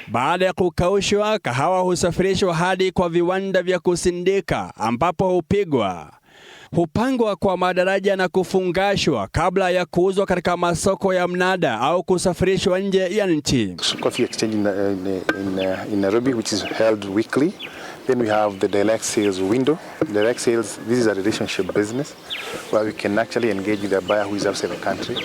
Baada ya kukaushwa, kahawa husafirishwa hadi kwa viwanda vya kusindika ambapo hupigwa, hupangwa kwa madaraja na kufungashwa kabla ya kuuzwa katika masoko ya mnada au kusafirishwa nje ya nchi. Coffee exchange in Nairobi, which is held weekly. Then we have the direct sales window. Direct sales, this is a relationship business where we can actually engage with the buyer who is outside the country.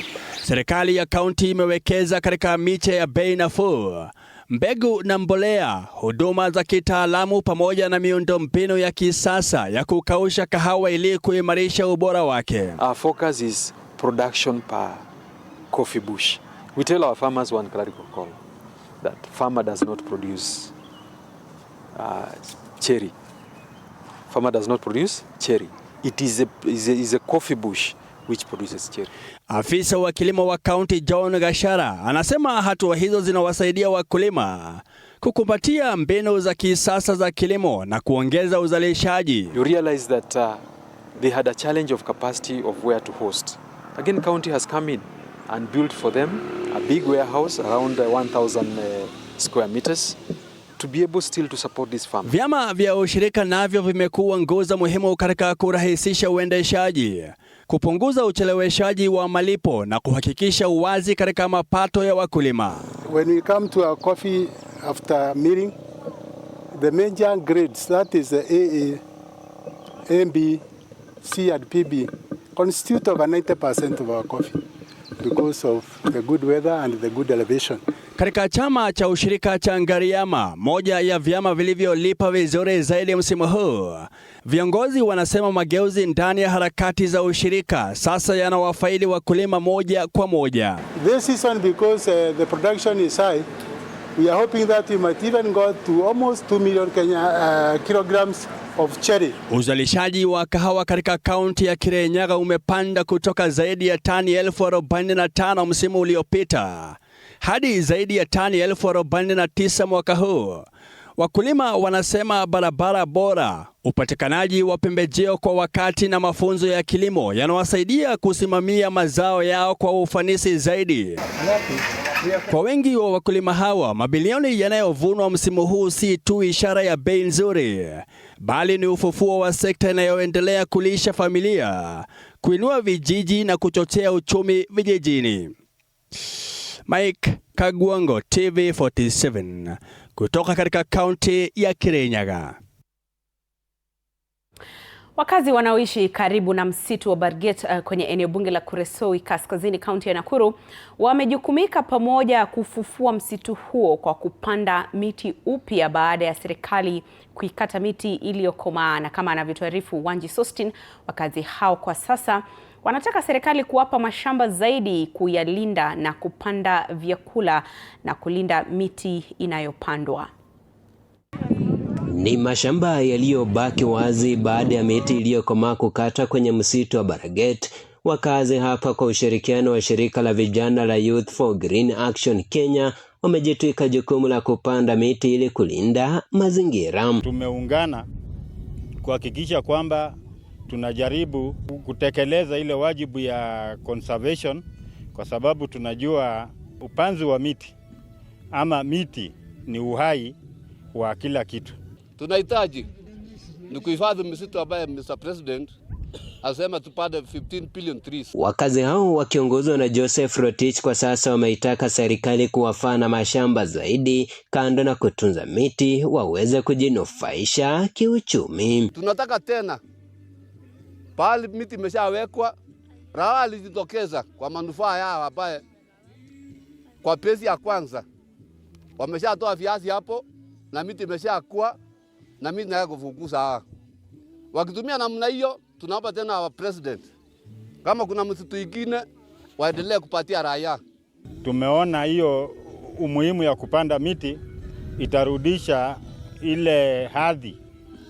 Serikali ya kaunti imewekeza katika miche ya bei nafuu, mbegu na mbolea, huduma za kitaalamu pamoja na miundombinu ya kisasa ya kukausha kahawa ili kuimarisha ubora wake. Our focus is production per coffee bush. We tell our farmers one clerical call that farmer does not produce cherry. Farmer does not produce cherry. It is a coffee bush which produces cherry. Afisa wa kilimo wa kaunti John Gashara anasema hatua hizo zinawasaidia wakulima kukumbatia mbinu za kisasa za kilimo na kuongeza uzalishaji. You realize that they had a challenge of capacity of where to host. Again, county has come in and built for them a big warehouse around 1,000 square meters to be able still to support this farm. Vyama vya ushirika navyo vimekuwa nguzo muhimu katika kurahisisha uendeshaji, kupunguza ucheleweshaji wa malipo na kuhakikisha uwazi katika mapato ya wakulima. When we come to our coffee after milling, the major grades, that is the AA, MB, C and PB, constitute over 90% of our coffee because of the good weather and the good elevation. Katika chama cha ushirika cha Ngariama, moja ya vyama vilivyolipa vizuri zaidi msimu huu, viongozi wanasema mageuzi ndani ya harakati za ushirika sasa yanawafaidi wakulima moja kwa moja. This season, because the production is high, We are hoping that we might even go to almost 2 million kilograms of cherry. Uzalishaji wa kahawa katika kaunti ya Kirinyaga umepanda kutoka zaidi ya tani 45,000 msimu uliopita hadi zaidi ya tani 49,000 mwaka huu. Wakulima wanasema barabara bora, upatikanaji wa pembejeo kwa wakati na mafunzo ya kilimo yanawasaidia kusimamia mazao yao kwa ufanisi zaidi. Kwa wengi wa wakulima hawa, mabilioni yanayovunwa msimu huu si tu ishara ya bei nzuri, bali ni ufufuo wa sekta inayoendelea kulisha familia, kuinua vijiji na kuchochea uchumi vijijini. Mike Kagwango, TV47, kutoka katika kaunti ya Kirinyaga. Wakazi wanaoishi karibu na msitu wa Barget kwenye eneo bunge la Kuresoi kaskazini kaunti ya Nakuru wamejukumika pamoja kufufua msitu huo kwa kupanda miti upya baada ya serikali kuikata miti iliyokomaa. Na kama anavyotuarifu Wanji Sostin, wakazi hao kwa sasa wanataka serikali kuwapa mashamba zaidi kuyalinda na kupanda vyakula na kulinda miti inayopandwa. Ni mashamba yaliyobaki wazi baada ya miti iliyokomaa kukata kwenye msitu wa Barget. Wakazi hapa kwa ushirikiano wa shirika la vijana la Youth for Green Action Kenya wamejitwika jukumu la kupanda miti ili kulinda mazingira. Tumeungana kuhakikisha kwamba tunajaribu kutekeleza ile wajibu ya conservation, kwa sababu tunajua upanzi wa miti ama miti ni uhai wa kila kitu. Tunahitaji ni kuhifadhi misitu ambaye Mr. President asema tupande 15 billion trees. Wakazi hao wakiongozwa na Joseph Rotich kwa sasa wameitaka serikali kuwafaa na mashamba zaidi kando na kutunza miti waweze kujinufaisha kiuchumi. Tunataka tena pale miti imeshawekwa raha lijitokeza kwa manufaa yao ambaye kwa pesi ya kwanza wameshatoa viazi hapo na miti imeshakuwa na miti na kufunguza. Wakitumia namna hiyo, tunaomba tena wa president kama kuna msitu ingine waendelee kupatia raia. Tumeona hiyo umuhimu ya kupanda miti itarudisha ile hadhi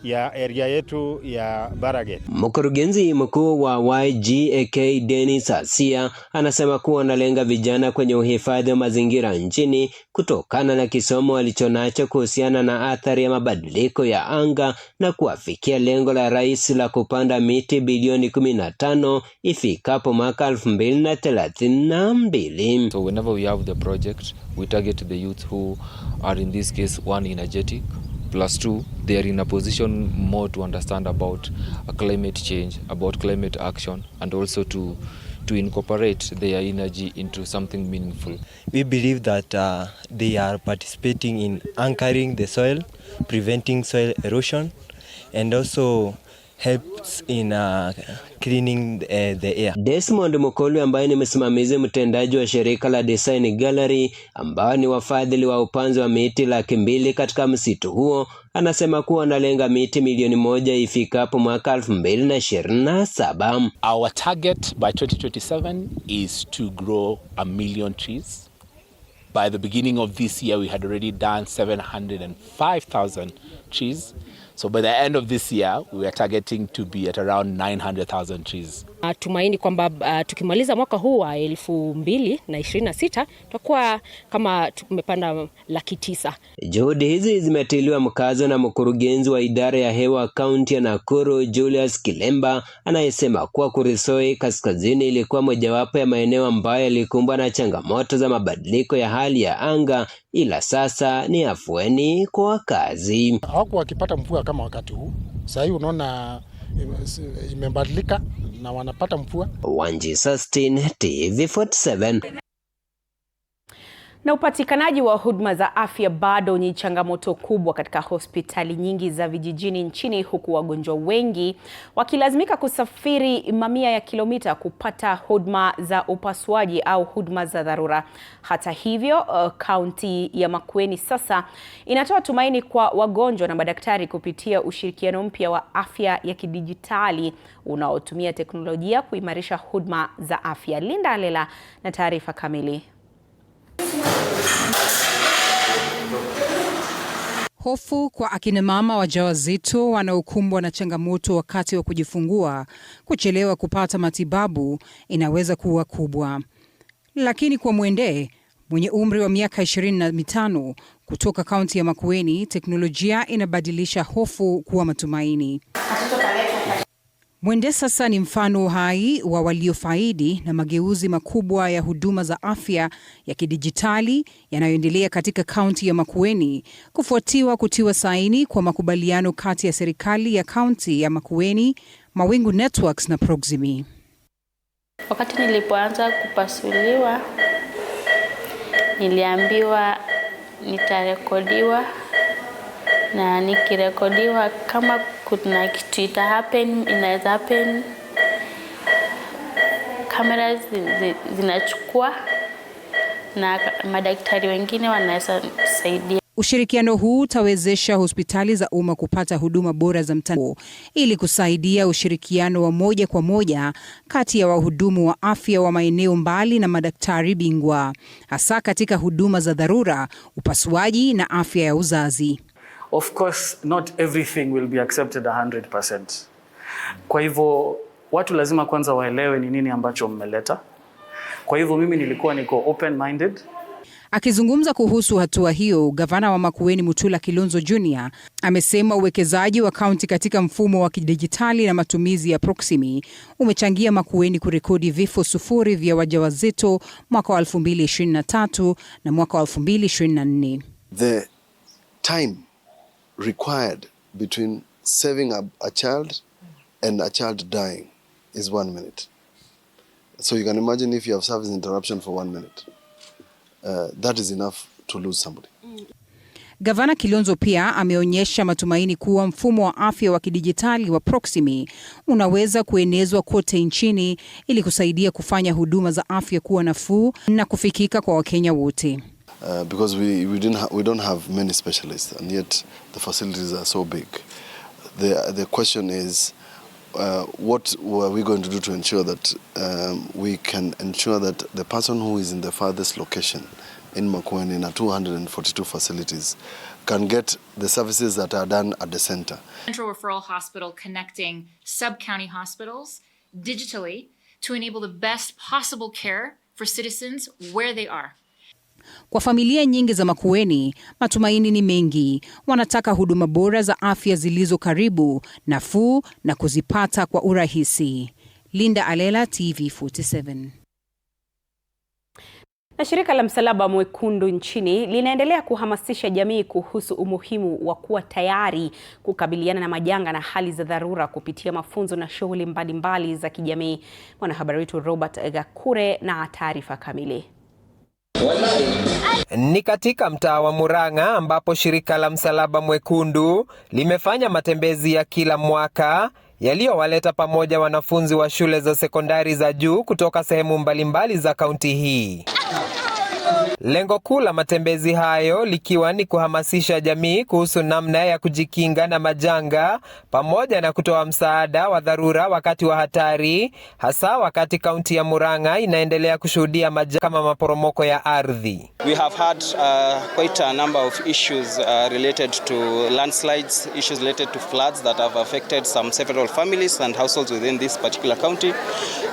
ya area yetu ya Barget. Mkurugenzi mkuu wa YGAK Dennis Asia anasema kuwa analenga vijana kwenye uhifadhi wa mazingira nchini kutokana na kisomo walichonacho kuhusiana na athari ya mabadiliko ya anga na kuafikia lengo la rais la kupanda miti bilioni 15 ifikapo mwaka 2032. So whenever we have the project, we target the youth who are in this case one energetic, plus two, they are in a position more to understand about climate change, about climate action, and also to incorporate their energy into something meaningful. We believe that they are participating in anchoring the soil, preventing soil erosion, and also helps in cleaning the air. Desmond Mokolo ambaye ni msimamizi mtendaji wa shirika la Design Gallery ambao ni wafadhili wa upanzi wa miti 200,000 katika msitu huo anasema kuwa analenga miti milioni 1 ifikapo mwaka 2027. Our target by 2027 is to grow 1 million trees. By the beginning of this year we had already done 705,000 trees. So by the end of this year, we are targeting to be at around 900,000 trees. Tumaini kwamba tukimaliza mwaka huu wa 2026 tutakuwa kama tumepanda 900,000. Juhudi hizi zimetiliwa mkazo na mkurugenzi wa idara ya hewa kaunti ya Nakuru Julius Kilemba anayesema kuwa Kuresoi kaskazini ilikuwa mojawapo ya maeneo ambayo yalikumbwa na changamoto za mabadiliko ya hali ya anga, ila sasa ni afueni kwa wakazi. Hawakuwa wakipata mvua kama wakati huu. Sasa hivi unaona imebadilika na wanapata mvua. Wanji Sustin, TV47. Na upatikanaji wa huduma za afya bado ni changamoto kubwa katika hospitali nyingi za vijijini nchini, huku wagonjwa wengi wakilazimika kusafiri mamia ya kilomita kupata huduma za upasuaji au huduma za dharura. Hata hivyo, kaunti ya Makueni sasa inatoa tumaini kwa wagonjwa na madaktari kupitia ushirikiano mpya wa afya ya kidijitali unaotumia teknolojia kuimarisha huduma za afya. Linda Alela na taarifa kamili. Hofu kwa akina mama wajawazito wanaokumbwa na changamoto wakati wa kujifungua, kuchelewa kupata matibabu inaweza kuwa kubwa. Lakini kwa Mwende mwenye umri wa miaka 25 kutoka kaunti ya Makueni, teknolojia inabadilisha hofu kuwa matumaini. Mwende sasa ni mfano hai wa waliofaidi na mageuzi makubwa ya huduma za afya ya kidijitali yanayoendelea katika kaunti ya Makueni, kufuatiwa kutiwa saini kwa makubaliano kati ya serikali ya kaunti ya Makueni, Mawingu Networks na Proximi. Wakati nilipoanza kupasuliwa, niliambiwa nitarekodiwa, na nikirekodiwa kama kuna kitu inaweza happen, kamera zinachukua na madaktari wengine wanaweza kusaidia. Ushirikiano huu utawezesha hospitali za umma kupata huduma bora za mtandao ili kusaidia ushirikiano wa moja kwa moja kati ya wahudumu wa afya wa maeneo mbali na madaktari bingwa, hasa katika huduma za dharura, upasuaji na afya ya uzazi. Of course, not everything will be accepted 100%. Kwa hivyo watu lazima kwanza waelewe ni nini ambacho mmeleta. Kwa hivyo mimi niko open-minded. Akizungumza kuhusu hatua hiyo, gavana wa Makueni Mutula Kilonzo Jr. amesema uwekezaji wa kaunti katika mfumo wa kidijitali na matumizi ya Proximi umechangia Makueni kurekodi vifo 0 vya wajawazito mwaka wa 2023 na mwaka wa 2024. The time required between saving a child and a child dying is 1 minute. So you can imagine if you have service interruption for 1 minute. That is enough to lose somebody. Gavana Kilonzo pia ameonyesha matumaini kuwa mfumo wa afya wa kidijitali wa Proximi unaweza kuenezwa kote nchini ili kusaidia kufanya huduma za afya kuwa nafuu na kufikika kwa Wakenya wote. Because we don't have many specialists and yet the facilities are so big. The question is what are we going to do to ensure that we can ensure that the person who is in the farthest location in Makueni in 242 facilities can get the services that are done at the center. Central Referral Hospital connecting sub-county hospitals digitally to enable the best possible care for citizens where they are. Kwa familia nyingi za Makueni, matumaini ni mengi. Wanataka huduma bora za afya zilizo karibu, nafuu na kuzipata kwa urahisi. Linda Alela, TV47. Na shirika la Msalaba Mwekundu nchini linaendelea kuhamasisha jamii kuhusu umuhimu wa kuwa tayari kukabiliana na majanga na hali za dharura kupitia mafunzo na shughuli mbalimbali za kijamii. Mwanahabari wetu Robert Gakure na taarifa kamili. Ni katika mtaa wa Murang'a ambapo shirika la Msalaba Mwekundu limefanya matembezi ya kila mwaka yaliyowaleta pamoja wanafunzi wa shule za sekondari za juu kutoka sehemu mbalimbali za kaunti hii. Lengo kuu la matembezi hayo likiwa ni kuhamasisha jamii kuhusu namna ya kujikinga na majanga pamoja na kutoa msaada wa dharura wakati wa hatari, hasa wakati kaunti ya Murang'a inaendelea kushuhudia majanga kama maporomoko ya ardhi. We have had quite a number of issues related to landslides, issues related to floods that have affected several families and households within this particular county.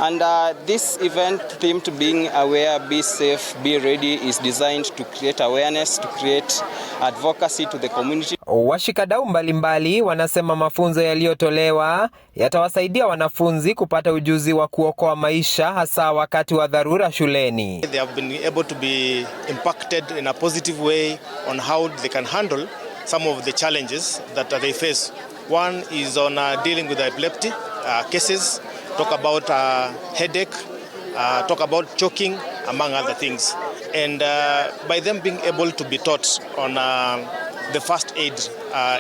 And this event themed being aware, be safe, be ready is designed to create awareness, to create advocacy to the community. Washikadau mbalimbali wanasema mafunzo yaliyotolewa yatawasaidia wanafunzi kupata ujuzi wa kuokoa maisha hasa wakati wa dharura shuleni. They have been able to be impacted in a positive way on how they can handle some of the challenges that they face. One is on dealing with epilepsy cases, talk about headache, talk about choking, among other things. And by them being able to be taught on the first aid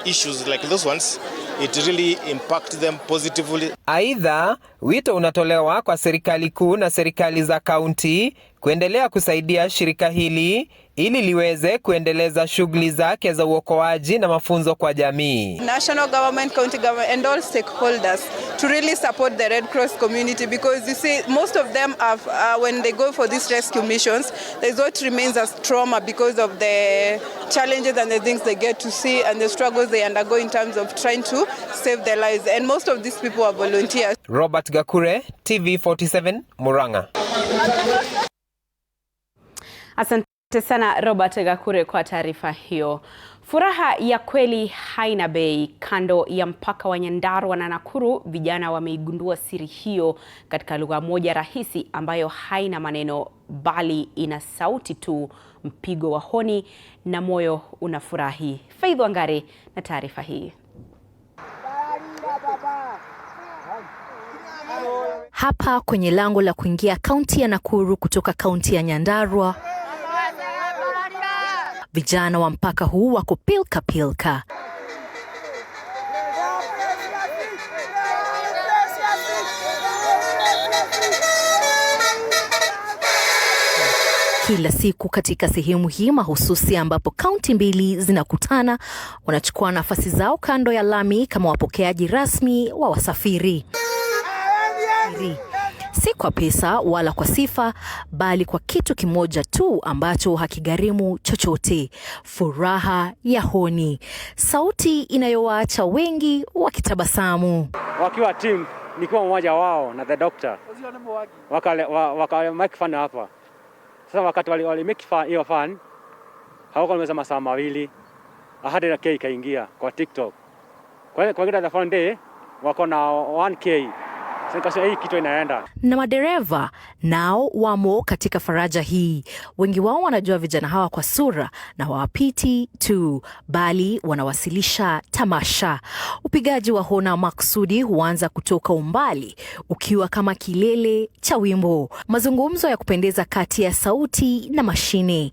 issues like those ones, it really impacts them positively. Aidha, wito unatolewa kwa serikali kuu na serikali za kaunti kuendelea kusaidia shirika hili ili liweze kuendeleza shughuli zake za uokoaji na mafunzo kwa jamii. National government, county government and all stakeholders to really support the Red Cross community, because you see most of them have, when they go for these rescue missions, there's what remains as trauma because of the challenges and the things they get to see and the struggles they undergo in terms of trying to save their lives, and most of these people are volunteers. Robert Gakure, TV47, Murang'a. Asante sana Robert Gakure kwa taarifa hiyo. Furaha ya kweli haina bei. Kando ya mpaka wa Nyandarua na Nakuru, vijana wameigundua siri hiyo katika lugha moja rahisi ambayo haina maneno bali ina sauti tu, mpigo wa honi na moyo unafurahi. Faith Wangare na taarifa hii. Hapa kwenye lango la kuingia kaunti ya Nakuru kutoka kaunti ya Nyandarua, vijana wa mpaka huu wako pilka pilka. Kila siku katika sehemu hii mahususi ambapo kaunti mbili zinakutana, wanachukua nafasi zao kando ya lami kama wapokeaji rasmi wa wasafiri. Si kwa pesa wala kwa sifa, bali kwa kitu kimoja tu ambacho hakigharimu chochote: furaha ya honi, sauti inayowaacha wengi wakitabasamu. Wakiwa team, nikiwa mmoja wao na the doctor, waka make fun hapa. Sasa wakati wali make fun hiyo fun, hawako nimesema masaa mawili, ahadi na K kaingia kwa TikTok. Kwa kila the fun day wako na 1K. Hii kitu inaenda. Na madereva nao wamo katika faraja hii. Wengi wao wanajua vijana hawa kwa sura na hawapiti tu, bali wanawasilisha tamasha. Upigaji wa hona maksudi huanza kutoka umbali, ukiwa kama kilele cha wimbo. Mazungumzo ya kupendeza kati ya sauti na mashine.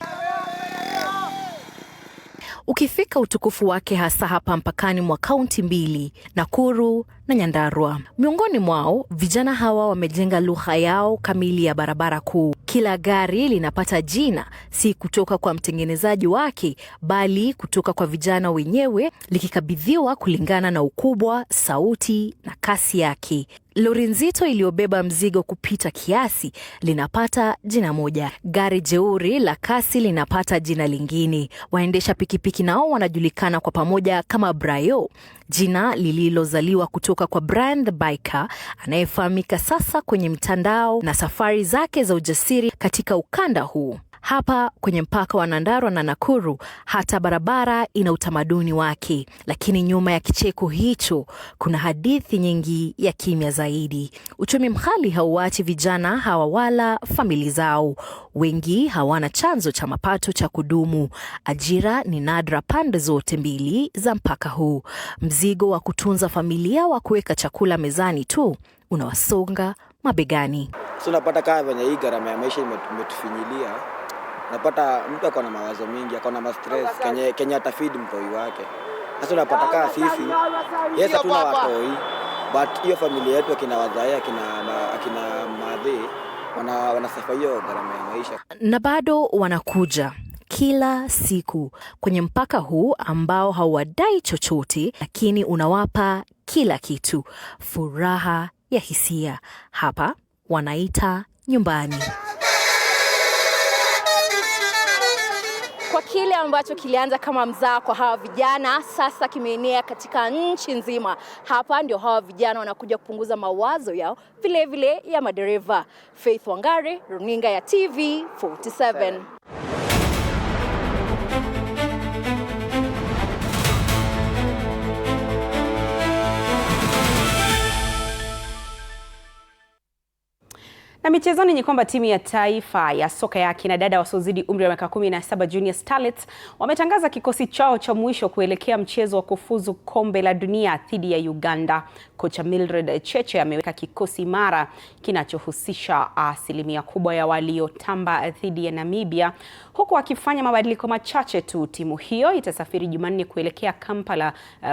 Ukifika utukufu wake hasa hapa mpakani mwa kaunti mbili, Nakuru na Nyandarua. Miongoni mwao, vijana hawa wamejenga lugha yao kamili ya barabara kuu. Kila gari linapata jina, si kutoka kwa mtengenezaji wake, bali kutoka kwa vijana wenyewe, likikabidhiwa kulingana na ukubwa, sauti na kasi yake. Lori nzito iliyobeba mzigo kupita kiasi linapata jina moja. Gari jeuri la kasi linapata jina lingine. Waendesha pikipiki nao wanajulikana kwa pamoja kama Brayo, jina lililozaliwa kutoka kwa Brian the Biker anayefahamika sasa kwenye mtandao na safari zake za ujasiri katika ukanda huu. Hapa kwenye mpaka wa Nyandarua na Nakuru, hata barabara ina utamaduni wake. Lakini nyuma ya kicheko hicho, kuna hadithi nyingi ya kimya zaidi. Uchumi mkali hauachi vijana hawa wala famili zao. Wengi hawana chanzo cha mapato cha kudumu. Ajira ni nadra pande zote mbili za mpaka huu. Mzigo wa kutunza familia, wa kuweka chakula mezani tu, unawasonga mabegani. Tunapata kama venye hii gharama ya maisha imetufinyilia. Napata mtu ako na mawazo mingi, ako na stress kenye atafeed mtoi wake. Sasa unapata kama sisi, yes hatuna watoi, but hiyo familia yetu akina wazae, akina madhe wanasafa hiyo gharama ya maisha. Na bado wanakuja kila siku kwenye mpaka huu ambao hauwadai chochote, lakini unawapa kila kitu: furaha ya hisia. Hapa wanaita nyumbani. Kwa kile ambacho kilianza kama mzaa kwa hawa vijana, sasa kimeenea katika nchi nzima. Hapa ndio hawa vijana wanakuja kupunguza mawazo yao, vile vile ya madereva. Faith Wangare, runinga ya TV47. Na michezoni ni kwamba timu ya taifa ya soka ya kina dada wasiozidi umri wa miaka 17 Junior Starlets wametangaza kikosi chao cha mwisho kuelekea mchezo wa kufuzu kombe la dunia dhidi ya Uganda. Kocha Mildred Cheche ameweka kikosi imara kinachohusisha asilimia kubwa ya waliotamba dhidi ya Namibia, huku akifanya mabadiliko machache tu. Timu hiyo itasafiri Jumanne kuelekea Kampala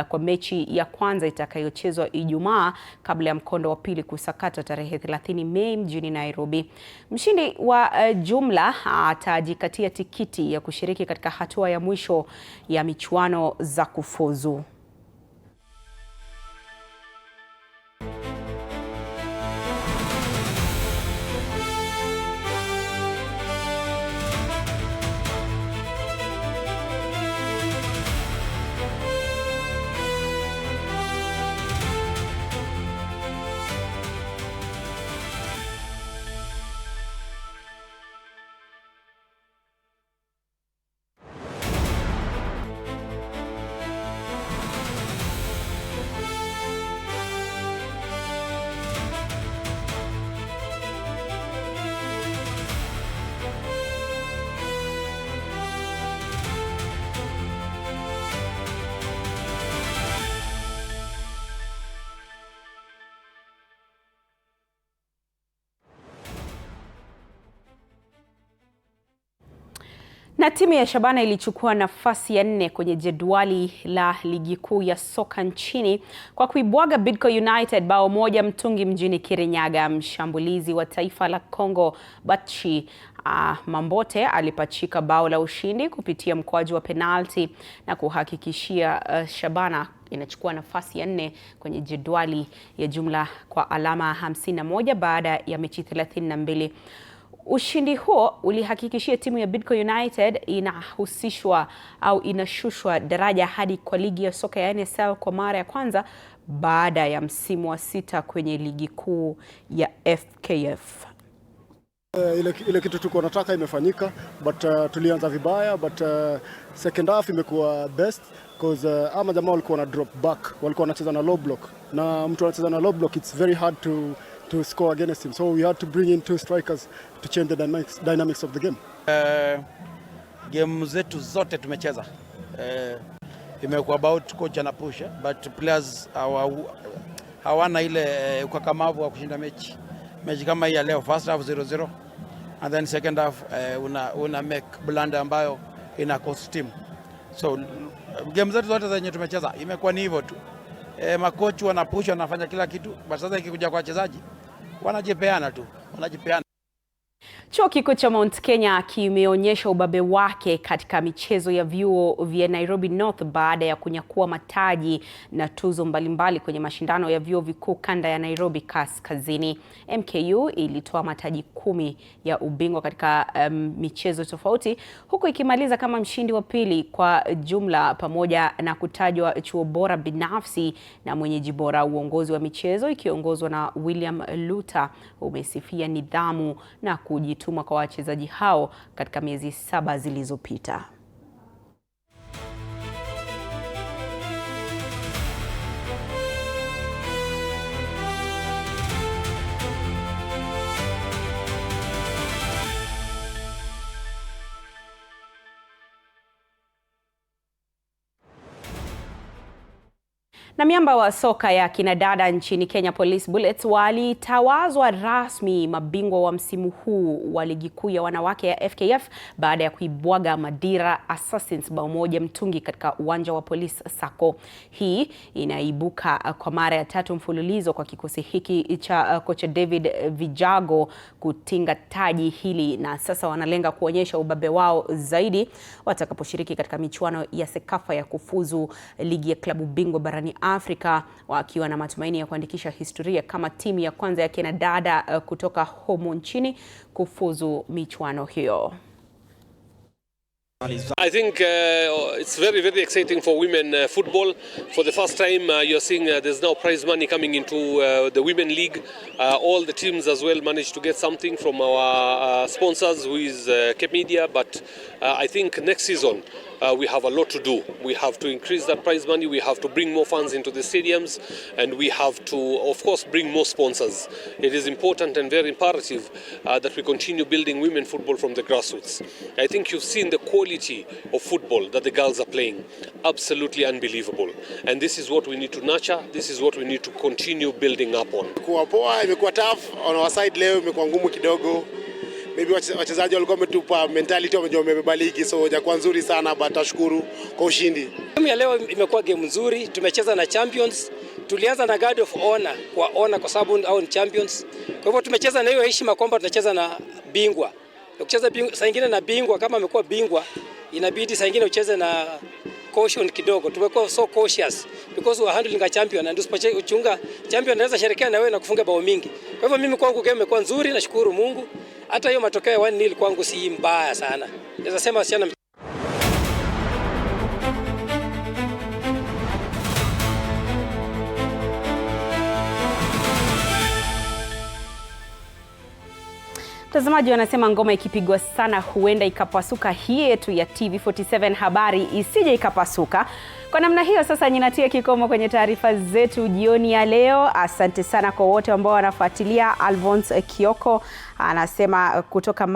kwa mechi ya kwanza itakayochezwa Ijumaa kabla ya mkondo wa pili kusakatwa tarehe 30 Mei mjini Nairobi. Mshindi wa jumla atajikatia tikiti ya kushiriki katika hatua ya mwisho ya michuano za kufuzu. Na timu ya Shabana ilichukua nafasi ya 4 kwenye jedwali la ligi kuu ya soka nchini kwa kuibwaga Bidco United bao 1-0 mjini Kirinyaga. Mshambulizi wa taifa la Kongo Batshi Mambote alipachika bao la ushindi kupitia mkwaju wa penalti na kuhakikishia Shabana inachukua nafasi ya 4 kwenye jedwali ya jumla kwa alama 51 baada ya mechi 32. Ushindi huo ulihakikishia timu ya Bidco United inahusishwa au inashushwa daraja hadi kwa ligi ya soka ya NSL kwa mara ya kwanza baada ya msimu wa 6 kwenye ligi kuu ya FKF. Ile kitu tulikuwa nataka imefanyika, but tulianza vibaya, but second half imekuwa best because ama jamaa walikuwa na drop back, walikuwa wanacheza na low block, na mtu anacheza na low block it's very hard to score against him, so we had to bring in 2 strikers to change the dynamics of the game. Game zetu zote tumecheza, imekuwa about coach na push, but players hawana ile ukakamavu wa kushinda mechi kama hii ya leo. First half 0-0 and then second half una make blunder ambayo ina cost team. So game zetu zote zenye tumecheza imekuwa ni hivyo tu. Makochi wanapush, wanafanya kila kitu, but sasa ikikuja kwa wachezaji wanajipeana tu, wanajipeana. Chuo Kikuu cha Mount Kenya kimeonyesha ubabe wake katika michezo ya vyuo vya Nairobi North baada ya kunyakua mataji na tuzo mbalimbali kwenye mashindano ya vyuo vikuu kanda ya Nairobi Kaskazini. MKU ilitoa mataji 10 ya ubingwa katika michezo tofauti, huku ikimaliza kama mshindi wa pili kwa jumla, pamoja na kutajwa chuo bora binafsi na mwenyeji bora. Uongozi wa michezo ikiongozwa na William Luta umesifia nidhamu na kujituma kwa wachezaji hao katika miezi 7 zilizopita. Na miamba wa soka ya kinadada nchini Kenya Police Bullets walitawazwa rasmi mabingwa wa msimu huu wa ligi kuu ya wanawake ya FKF baada ya kuibwaga Madira Assassins bao 1-0 katika uwanja wa Police Sacco. Hii inaibuka kwa mara ya 3 mfululizo kwa kikosi hiki cha kocha David Vijago kutinga taji hili, na sasa wanalenga kuonyesha ubabe wao zaidi watakaposhiriki katika michuano ya Sekafa ya kufuzu ligi ya klabu bingwa barani Afrika, wakiwa na matumaini ya kuandikisha historia kama timu ya kwanza ya kina dada kutoka humu nchini kufuzu michuano hiyo. I think it's very, very exciting for women football. For the first time, you're seeing there's now prize money coming into the Women League. All the teams as well managed to get something from our sponsors, who is Cape Media. But I think next season we have a lot to do. We have to increase that prize money. We have to bring more funds into the stadiums, and we have to, of course, bring more sponsors. It is important and very imperative that we continue building women football from the grassroots. I think you've seen the quality of football that the girls are playing. Absolutely unbelievable. And this is what we need to nurture. This is what we need to continue building up on. Imekuwa poa, imekuwa tough on our side leo, imekuwa ngumu kidogo. Maybe wachezaji walikuwa wametupa mentality, wamejua wamebeba ligi, so hajakuwa nzuri sana, but tashukuru kwa ushindi. Timu ya leo imekuwa game nzuri, tumecheza na champions, tulianza na guard of honor kwa sababu hao ni champions. Kwa hivyo tumecheza na hiyo heshima kwamba tunacheza na bingwa. Ukicheza bingwa saa nyingine na bingwa, kama amekuwa bingwa inabidi saa nyingine ucheze na caution kidogo. Tumekuwa so cautious because we are handling a champion, and usipochunga champion anaweza sherekea na wewe na kufunga bao mingi. Kwa hivyo mimi kwangu game imekuwa nzuri, nashukuru Mungu. Hata hiyo matokeo ya 1-0 kwangu si mbaya sana. Naweza sema wasichana. Watazamaji wanasema ngoma ikipigwa sana huenda ikapasuka. Hii yetu ya TV47 habari isije ikapasuka. Kwa namna hiyo sasa ninatia kikomo kwenye taarifa zetu jioni ya leo. Asante sana kwa wote ambao wanafuatilia. Alphonse Kioko anasema kutoka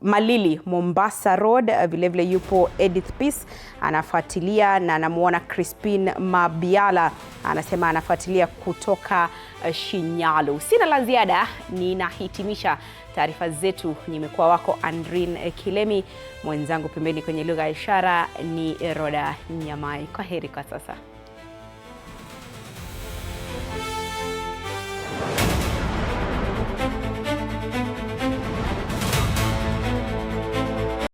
Malili Mombasa Road, vile vile yupo Edith Peace anafuatilia, na namuona Crispin Mabiala anasema anafuatilia kutoka Shinyalu. Sina la ziada, ninahitimisha taarifa zetu. Nimekuwa wako Andrin Kilemi, mwenzangu pembeni kwenye lugha ya ishara ni Roda Nyamai. Kwaheri kwa sasa.